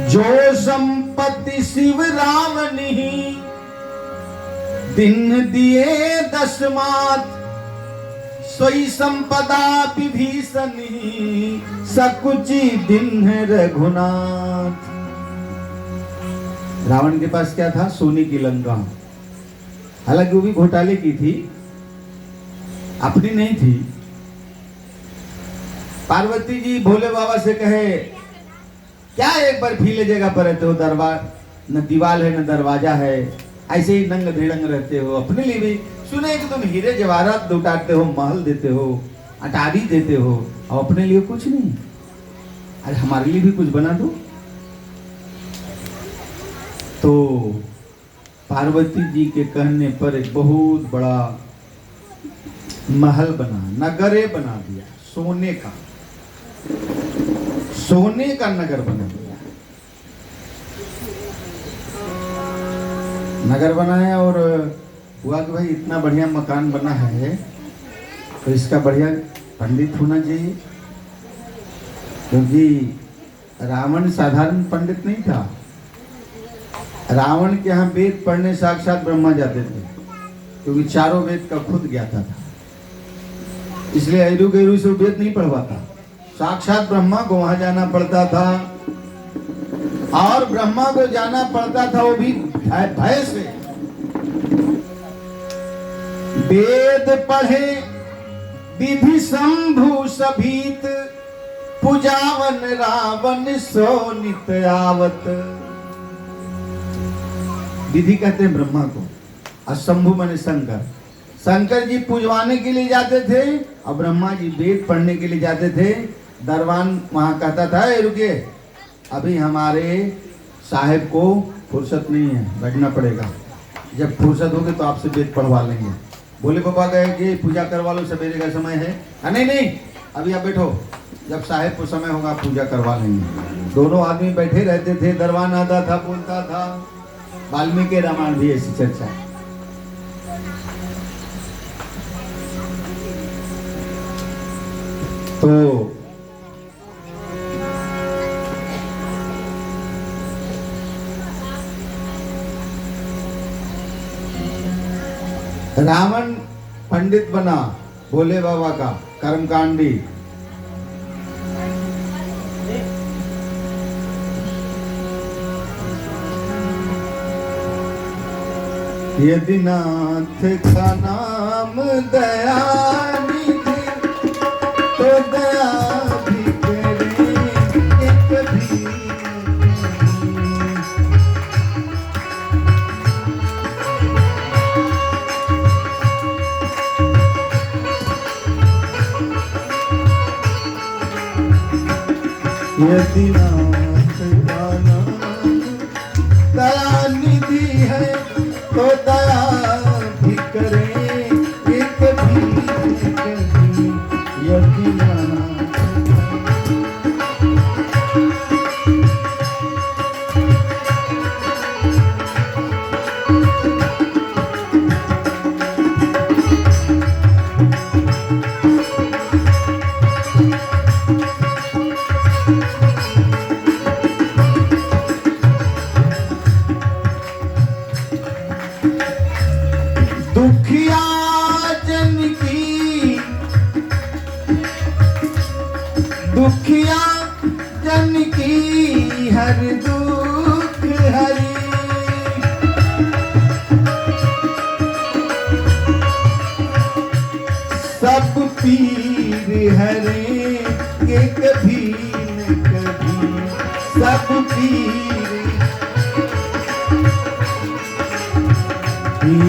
Speaker 3: जो संपत्ति शिव राम नहीं, दिन दिए दशमात, सोई संपदा विभीषण सकुची दिन है रघुनाथ। रावण के पास क्या था, सोने की लंका। हालांकि वो भी घोटाले की थी, अपनी नहीं थी। पार्वती जी भोले बाबा से कहे, क्या एक बार फीले जगह पर रहते हो, दरबार न दीवार है न दरवाजा है, ऐसे ही नंग धिड़ंग रहते हो। अपने लिए भी सुने कि तुम हीरे जवाहरात लुटाते हो, महल देते हो, अटारी देते हो, और अपने लिए कुछ नहीं। अरे हमारे लिए भी कुछ बना दो। तो पार्वती जी के कहने पर एक बहुत बड़ा महल बना, नगरे बना दिया, सोने का, सोने का नगर बना दिया। नगर बनाया और हुआ कि भाई इतना बढ़िया मकान बना है तो इसका बढ़िया पंडित होना चाहिए, क्योंकि रावण साधारण पंडित नहीं था। रावण के यहाँ वेद पढ़ने साक्षात ब्रह्मा जाते थे, क्योंकि चारों वेद का खुद ज्ञाता था। इसलिए ऐरू गैरू से वेद नहीं पढ़वाता, साक्षात ब्रह्मा को वहां जाना पड़ता था। और ब्रह्मा को जाना पड़ता था वो भी भय से। वेद पढ़े विधि शंभु सभीत, पुजावन रावण सोनित आवत। विधि कहते हैं ब्रह्मा को, और शंभु माने शंकर। शंकर जी पूजवाने के लिए जाते थे और ब्रह्मा जी वेद पढ़ने के लिए जाते थे। दरबान वहां कहता था, ए रुकिए, अभी हमारे साहेब को फुर्सत नहीं है, बैठना पड़ेगा, जब फुर्सत होगी तो आपसे वेद पढ़वा लेंगे। बोले बाबा गए कि पूजा करवा लो, सवेरे का समय है। नहीं नहीं, अभी आप बैठो, जब साहेब को समय होगा पूजा करवा लेंगे। दोनों आदमी बैठे रहते थे, दरबान आता था, बोलता था। वाल्मीकि रामायण भी ऐसी चर्चा है। तो रावण पंडित बना भोले बाबा का, कर्मकांडी। यदि नाथ का नाम दयानिधि, तो दया भी करे एक भी। यदि नाथ का नाम दयानिधि है, तो दया भी करे एक भी, यदि नाथ। दुखिया जन की, दुखिया जन की हर दुख हरी। सब पीर हरे ये कभी न कभी, सब पीर।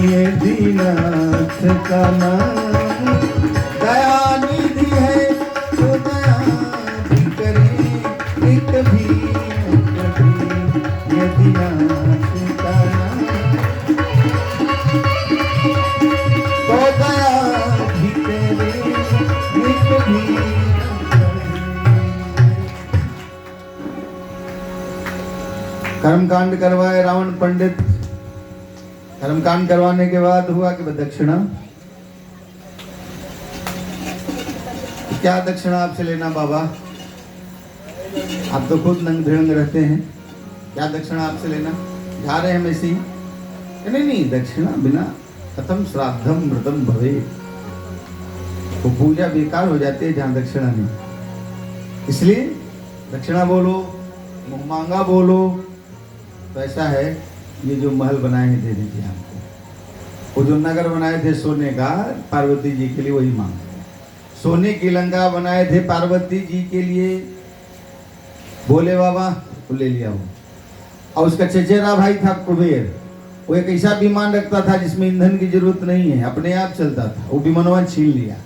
Speaker 3: ये दीनाथ का नाम दयानिधि है, तो दया भी करे एक भी न कभी। ये दीनाथ का नाम, तो दया भी करे एक भी न कभी। कर्मकांड करवाए रावण पंडित। कर्मकांड करवाने के बाद हुआ कि दक्षिणा, क्या दक्षिणा आपसे लेना बाबा? आप तो खुद नंग धिड़ंग रहते हैं, क्या दक्षिणा आपसे लेना? जा रहे हैं हम ऐसे ही? नहीं नहीं, दक्षिणा बिना कथम श्राद्धम मृतम भवे। वो पूजा बेकार हो जाती है जहां दक्षिणा नहीं। इसलिए दक्षिणा बोलो, मुंह मांगा बोलो। तो ऐसा है, ये जो महल बनाए हैं दे दीजिए हमको। वो जो नगर बनाए थे सोने का पार्वती जी के लिए, वही मांग। सोने की लंका बनाए थे पार्वती जी के लिए भोले बाबा, वो ले लिया वो। और उसका चचेरा भाई था कुबेर, वो एक ऐसा विमान रखता था जिसमें ईंधन की जरूरत नहीं है, अपने आप चलता था। वो विमानवा छीन लिया।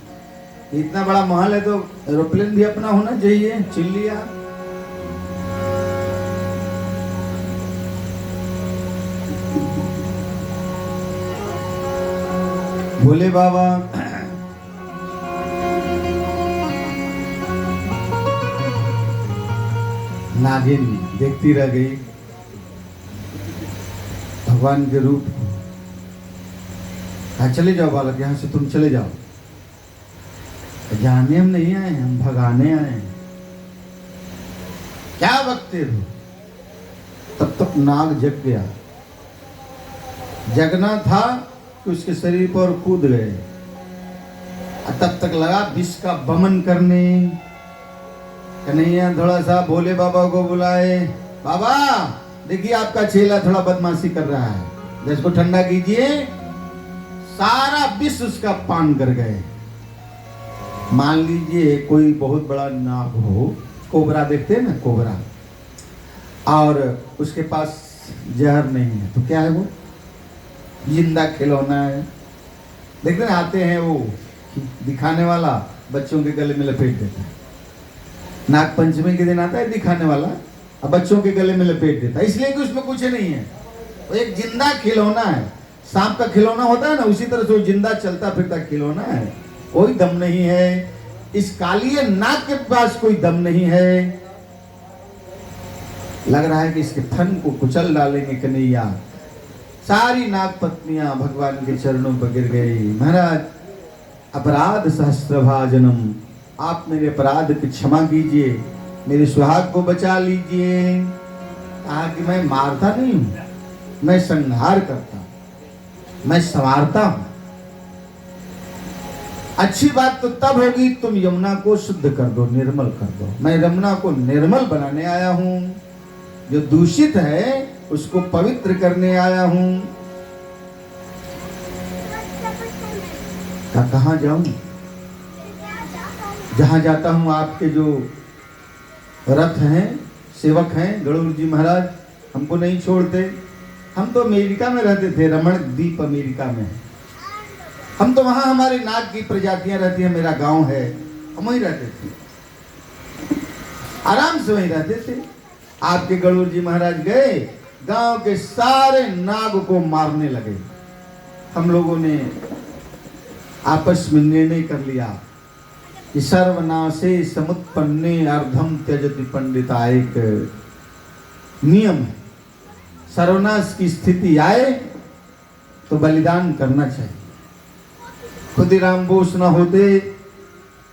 Speaker 3: इतना बड़ा महल है तो एरोप्लेन भी अपना होना चाहिए, छीन लिया। भोले बाबा नागिन देखती रह गई भगवान के रूप। कहा चले जाओ बालक, यहां से तुम चले जाओ। जाने हम नहीं आए, हम भगाने आए हैं। क्या बकते हो? तब तक नाग जग गया। जगना था कि उसके शरीर पर कूद गए। तब तक लगा विष का वमन करने। कन्हैया थोड़ा सा भोले बाबा को बुलाए, बाबा देखिए आपका चेला थोड़ा बदमाशी कर रहा है, जिसको ठंडा कीजिए। सारा विष उसका पान कर गए। मान लीजिए कोई बहुत बड़ा नाग हो, कोबरा देखते हैं ना, कोबरा, और उसके पास जहर नहीं है तो क्या है वो? जिंदा खिलौना है। देखते ना, आते हैं वो दिखाने वाला, बच्चों के गले में लपेट देता है। नाग पंचमी के दिन आता है दिखाने वाला, अब बच्चों के गले में लपेट देता है, इसलिए कि उसमें कुछ नहीं है, वो एक जिंदा खिलौना है। सांप का खिलौना होता है ना, उसी तरह से वो जिंदा चलता फिरता खिलौना है, कोई दम नहीं है। इस कालिए नाग के पास कोई दम नहीं है। लग रहा है कि इसके थन को कुचल डालेंगे कन्हैया। सारी नाग पत्नियां भगवान के चरणों पर गिर गई। महाराज, अपराध सहस्त्रभाजनम, आप मेरे अपराध की क्षमा कीजिए, मेरे सुहाग को बचा लीजिए। कहा कि मैं मारता नहीं हूं, मैं संहार करता हूं, मैं संवारता हूं। अच्छी बात तो तब होगी तुम यमुना को शुद्ध कर दो, निर्मल कर दो। मैं यमुना को निर्मल बनाने आया हूं, जो दूषित है उसको पवित्र करने आया हूं। कहां जाऊं? जहां जाता हूं आपके जो रथ हैं, सेवक हैं, गरुड़ जी महाराज हमको नहीं छोड़ते। हम तो अमेरिका में रहते थे, रमण द्वीप अमेरिका में, हम तो वहां हमारे नाग की प्रजातियां रहती हैं, मेरा गांव है, हम वहीं रहते थे, आराम से वहीं रहते थे। आपके गरुड़ जी महाराज गए, गांव के सारे नाग को मारने लगे। हम लोगों ने आपस में निर्णय कर लिया कि सर्वनाशे समुत्पन्ने अर्धम त्यजति पंडिता, एक नियम है, सर्वनाश की स्थिति आए तो बलिदान करना चाहिए। खुदीराम बोस न होते,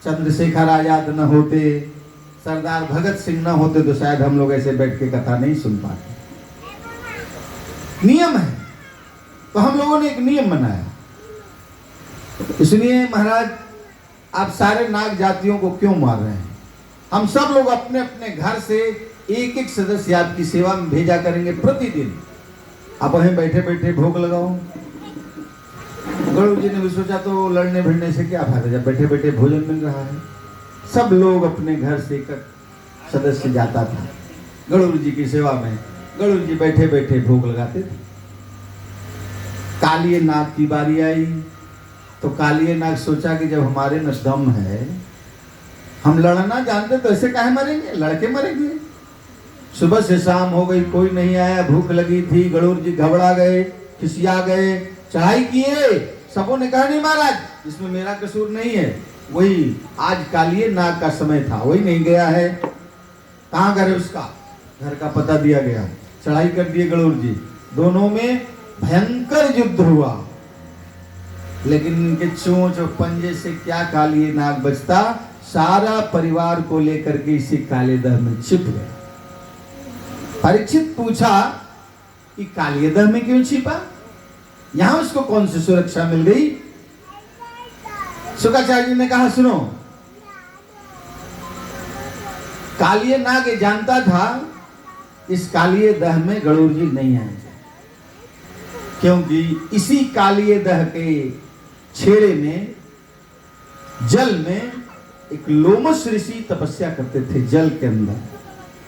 Speaker 3: चंद्रशेखर आजाद न होते, सरदार भगत सिंह न होते तो शायद हम लोग ऐसे बैठ के कथा नहीं सुन पाते। नियम है, तो हम लोगों ने एक नियम बनाया। इसलिए महाराज, आप सारे नाग जातियों को क्यों मार रहे हैं? हम सब लोग अपने अपने घर से एक एक सदस्य आपकी सेवा में भेजा करेंगे प्रतिदिन। आप वहीं बैठे बैठे भोग लगाओ। गरुड़ जी ने भी सोचा तो लड़ने भिड़ने से क्या फायदा, जब बैठे बैठे भोजन मिल रहा है। सब लोग अपने घर से एक सदस्य जाता था गरुड़ जी की सेवा में, गरुड़ जी बैठे बैठे भोग लगाते थे। कालिए नाग की बारी आई तो कालिए नाग सोचा कि जब हमारे में दम है, हम लड़ना जानते तो ऐसे काहे मरेंगे, लड़के मरेंगे। सुबह से शाम हो गई, कोई नहीं आया, भूख लगी थी, गरुड़ जी घबरा गए, खिसिया गए, चढ़ाई किए। सबों ने कहा नहीं महाराज इसमें मेरा कसूर नहीं है, वही आज कालिए नाग का समय था, वही नहीं गया है। कहाँ घर है उसका? घर का पता दिया गया, चढ़ाई कर दिए गरुड़ जी। दोनों में भयंकर युद्ध हुआ, लेकिन इनके चोंच और पंजे से क्या कालिए नाग बचता, सारा परिवार को लेकर के इसी काले दह में छिप गया। परीक्षित पूछा कि कालिए दह में क्यों छिपा, यहां उसको कौन सी सुरक्षा मिल गई? शुक्राचार्य जी ने कहा सुनो, कालिए नाग जानता था इस कालिए दह में गरुड़ जी नहीं आएंगे, क्योंकि इसी कालिए दह के छेड़े में, जल में एक लोमस ऋषि तपस्या करते थे। जल के अंदर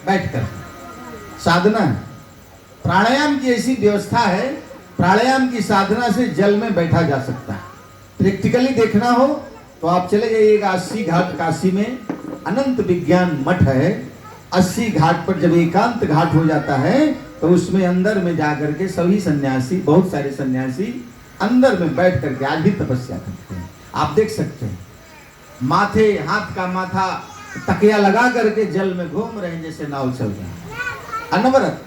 Speaker 3: बैठकर साधना है, प्राणायाम की ऐसी व्यवस्था है, प्राणायाम की साधना से जल में बैठा जा सकता है। प्रैक्टिकली देखना हो तो आप चले जाइएगा 80 घाट काशी में अनंत विज्ञान मठ है। 80 घाट पर जब एकांत घाट हो जाता है तो उसमें अंदर में जाकर के सभी सन्यासी, बहुत सारे सन्यासी अंदर में बैठ करके आज भी तपस्या करते हैं। आप देख सकते हैं, माथे हाथ का माथा तकिया लगा करके जल में घूम रहे हैं जैसे नाव चल रहा है, अनवरत।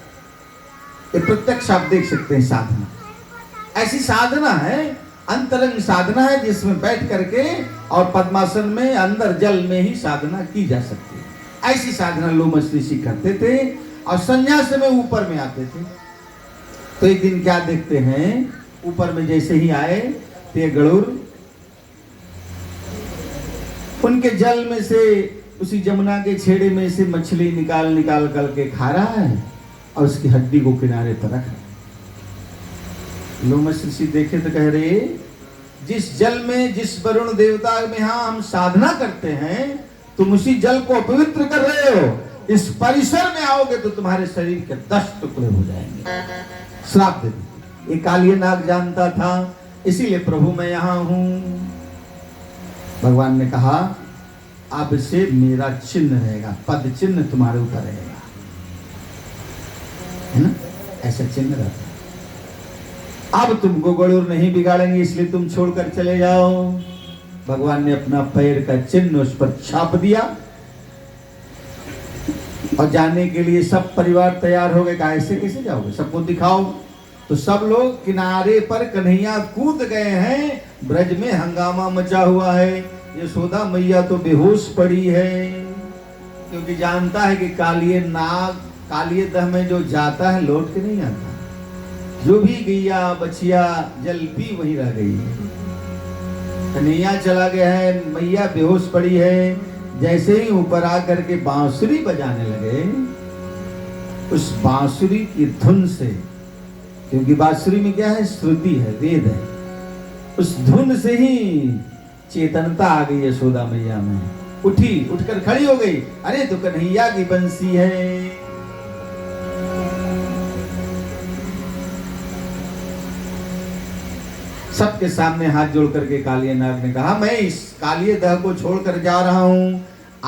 Speaker 3: ये प्रत्यक्ष आप देख सकते हैं साधना। ऐसी साधना है, अंतरंग साधना है, जिसमें बैठ करके और पद्मासन में अंदर जल में ही साधना की जा सकती है। ऐसी साधना लोमस ऋषि करते थे और संन्यास में ऊपर में आते थे। तो एक दिन क्या देखते हैं, ऊपर में जैसे ही आए तो ये गरुड़ उनके जल में से, उसी जमुना के छेड़े में से मछली निकाल निकाल करके खा रहा है और उसकी हड्डी को किनारे पर रख रहा है। लोमस ऋषि देखे तो कह रहे, जिस जल में, जिस वरुण देवता में हम साधना करते हैं, तुम उसी जल को अपवित्र कर रहे हो। इस परिसर में आओगे तो तुम्हारे शरीर के 10 टुकड़े हो जाएंगे। श्राप दे दिया। ये कालिया नाग जानता था, इसीलिए प्रभु मैं यहाँ हूं। भगवान ने कहा अब से मेरा चिन्ह रहेगा, पद चिन्ह तुम्हारे ऊपर रहेगा, है ना, ऐसा चिन्ह रहता है। अब तुमको गरुड़ नहीं बिगाड़ेंगे, इसलिए तुम छोड़कर चले जाओ। भगवान ने अपना पैर का चिन्ह उस पर छाप दिया और जाने के लिए सब परिवार तैयार हो गए। कहा ऐसे कैसे जाओगे, सबको दिखाओ। तो सब लोग किनारे पर कन्हैया कूद गए हैं। ब्रज में हंगामा मचा हुआ है। यशोदा मैया तो बेहोश पड़ी है, क्योंकि जानता है कि कालिए नाग कालिए दह में जो जाता है लौट के नहीं आता। जो भी गैया बछिया जल पी वही रह गई है। कन्हैया चला गया है, मैया बेहोश पड़ी है। जैसे ही ऊपर आकर के बांसुरी बजाने लगे, उस बांसुरी की धुन से, क्योंकि बांसुरी में क्या है, श्रुति है, वेद है, उस धुन से ही चेतनता आ गई यशोदा मैया में। उठी, उठकर खड़ी हो गई। अरे तो कन्हैया की बंसी है। सबके सामने हाथ जोड़ करके कालिया नाग ने कहा मैं इस कालिए दह को छोड़कर जा रहा हूं।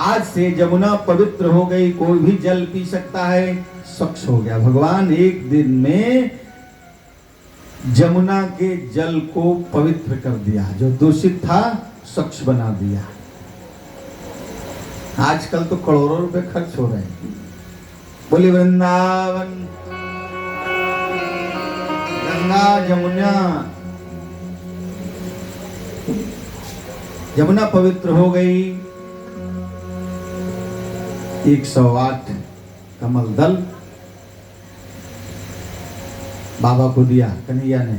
Speaker 3: आज से जमुना पवित्र हो गई, कोई भी जल पी सकता है, स्वच्छ हो गया। भगवान एक दिन में जमुना के जल को पवित्र कर दिया, जो दूषित था स्वच्छ बना दिया। आजकल तो करोड़ों रुपए खर्च हो रहे हैं। बोले वृंदावन, गंगा जमुना, जमुना पवित्र हो गई। 108 कमल दल बाबा को दिया कन्हैया ने।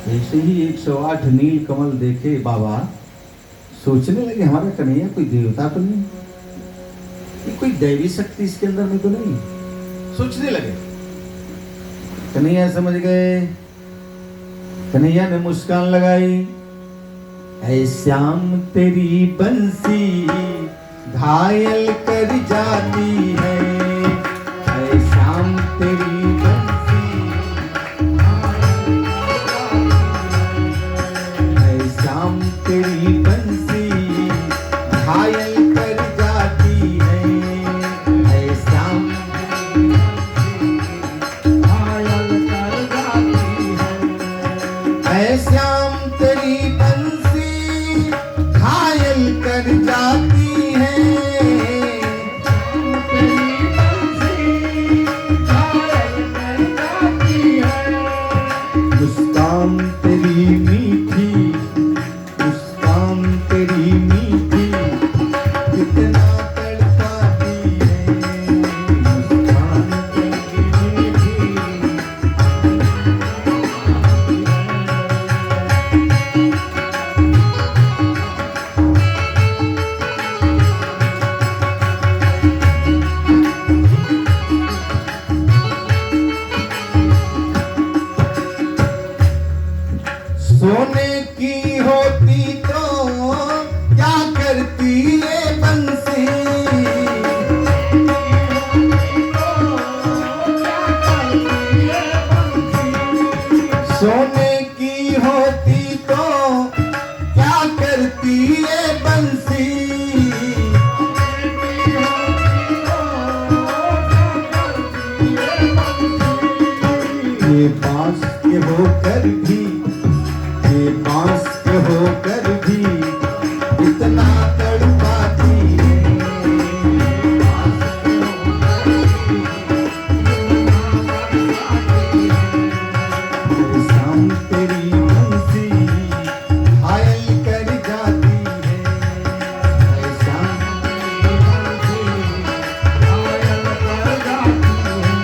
Speaker 3: ऐसे ही 108 नील कमल देखे बाबा सोचने लगे हमारा कन्हैया कोई देवता तो नहीं, ये कोई दैवी शक्ति इसके अंदर में तो नहीं, सोचने लगे। कन्हैया समझ गए। कन्हैया ने मुस्कान लगाई। ऐ श्याम तेरी बंसी घायल कर जाती है, ऐ श्याम तेरी बंसी, ऐ श्याम तेरी बंसी घायल कर जाती है, ऐ श्याम घायल कर जाती है, ऐ श्याम तेरी कर जाती है, मुस्कान तेरी मीठी, मुस्कान तेरी मीठी कितना तड़पाती है, मुस्कान तेरी मीठी। सोने की होती तो क्या करती ये बंसी, सोने की होती तो क्या करती ये बंसी, ये बांस के होकर भी, ये बांस के होकर भी इतना तड़पाती है, शाम तेरी बंसी घायल कर जाती है, शाम तेरी बंसी घायल कर जाती है।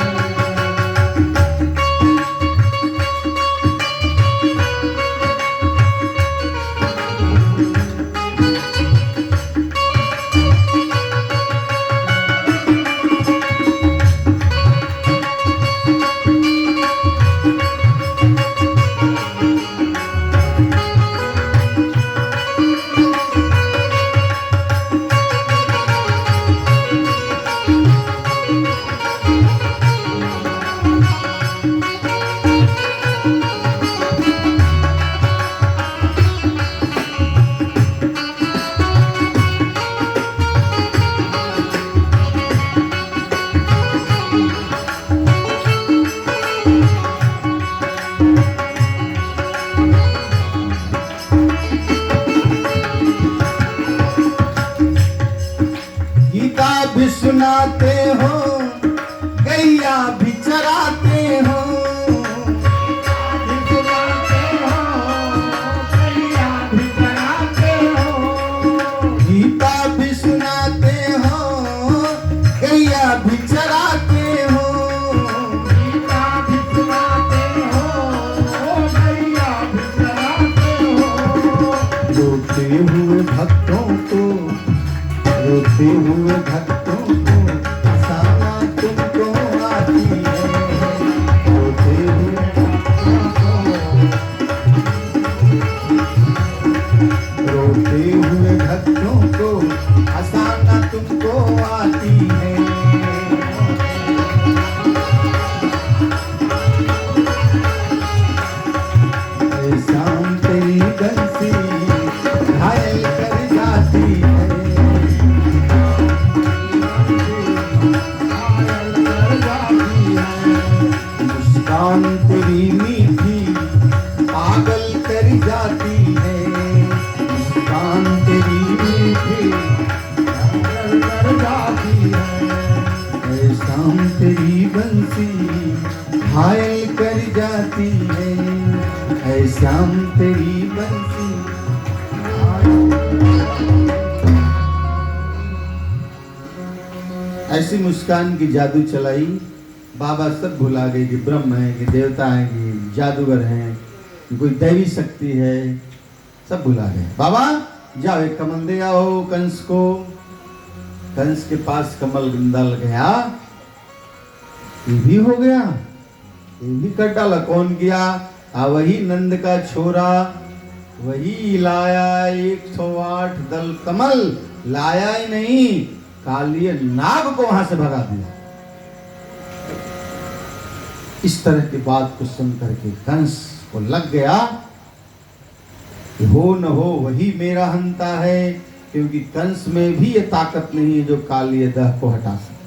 Speaker 3: हुए भक्तों को, रोते हुए भक्तों को हंसाना तुमको आती है। रोते हुए भक्तों को, रोते हुए भक्तों को हंसाना तुमको आती है। शाम तेरी बंसी घायल कर जाती है। मुस्कान तेरी मीठी पागल कर जाती है। मुस्कान तेरी मीठी पागल कर जाती है। शाम तेरी बंसी घायल कर जाती है। है श्याम तेरी बंसी। ऐसी मुस्कान की जादू चलाई, बाबा सब भुला गए कि ब्रह्म है, कि देवता है, कि जादूगर हैं, कि कोई दैवी शक्ति है, सब भुला गए। बाबा जाओ एक कमल दे आओ कंस को। कंस के पास कमल डल गया, ये भी हो गया, ये भी कर डाला। कौन किया? वही नंद का छोरा, वही लाया 108 दल कमल। लाया ही नहीं, कालिय नाग को वहां से भगा दिया। इस तरह की बात को सुन करके कंस को लग गया कि हो न हो वही मेरा हंता है, क्योंकि कंस में भी ये ताकत नहीं है जो कालिय दह को हटा सके।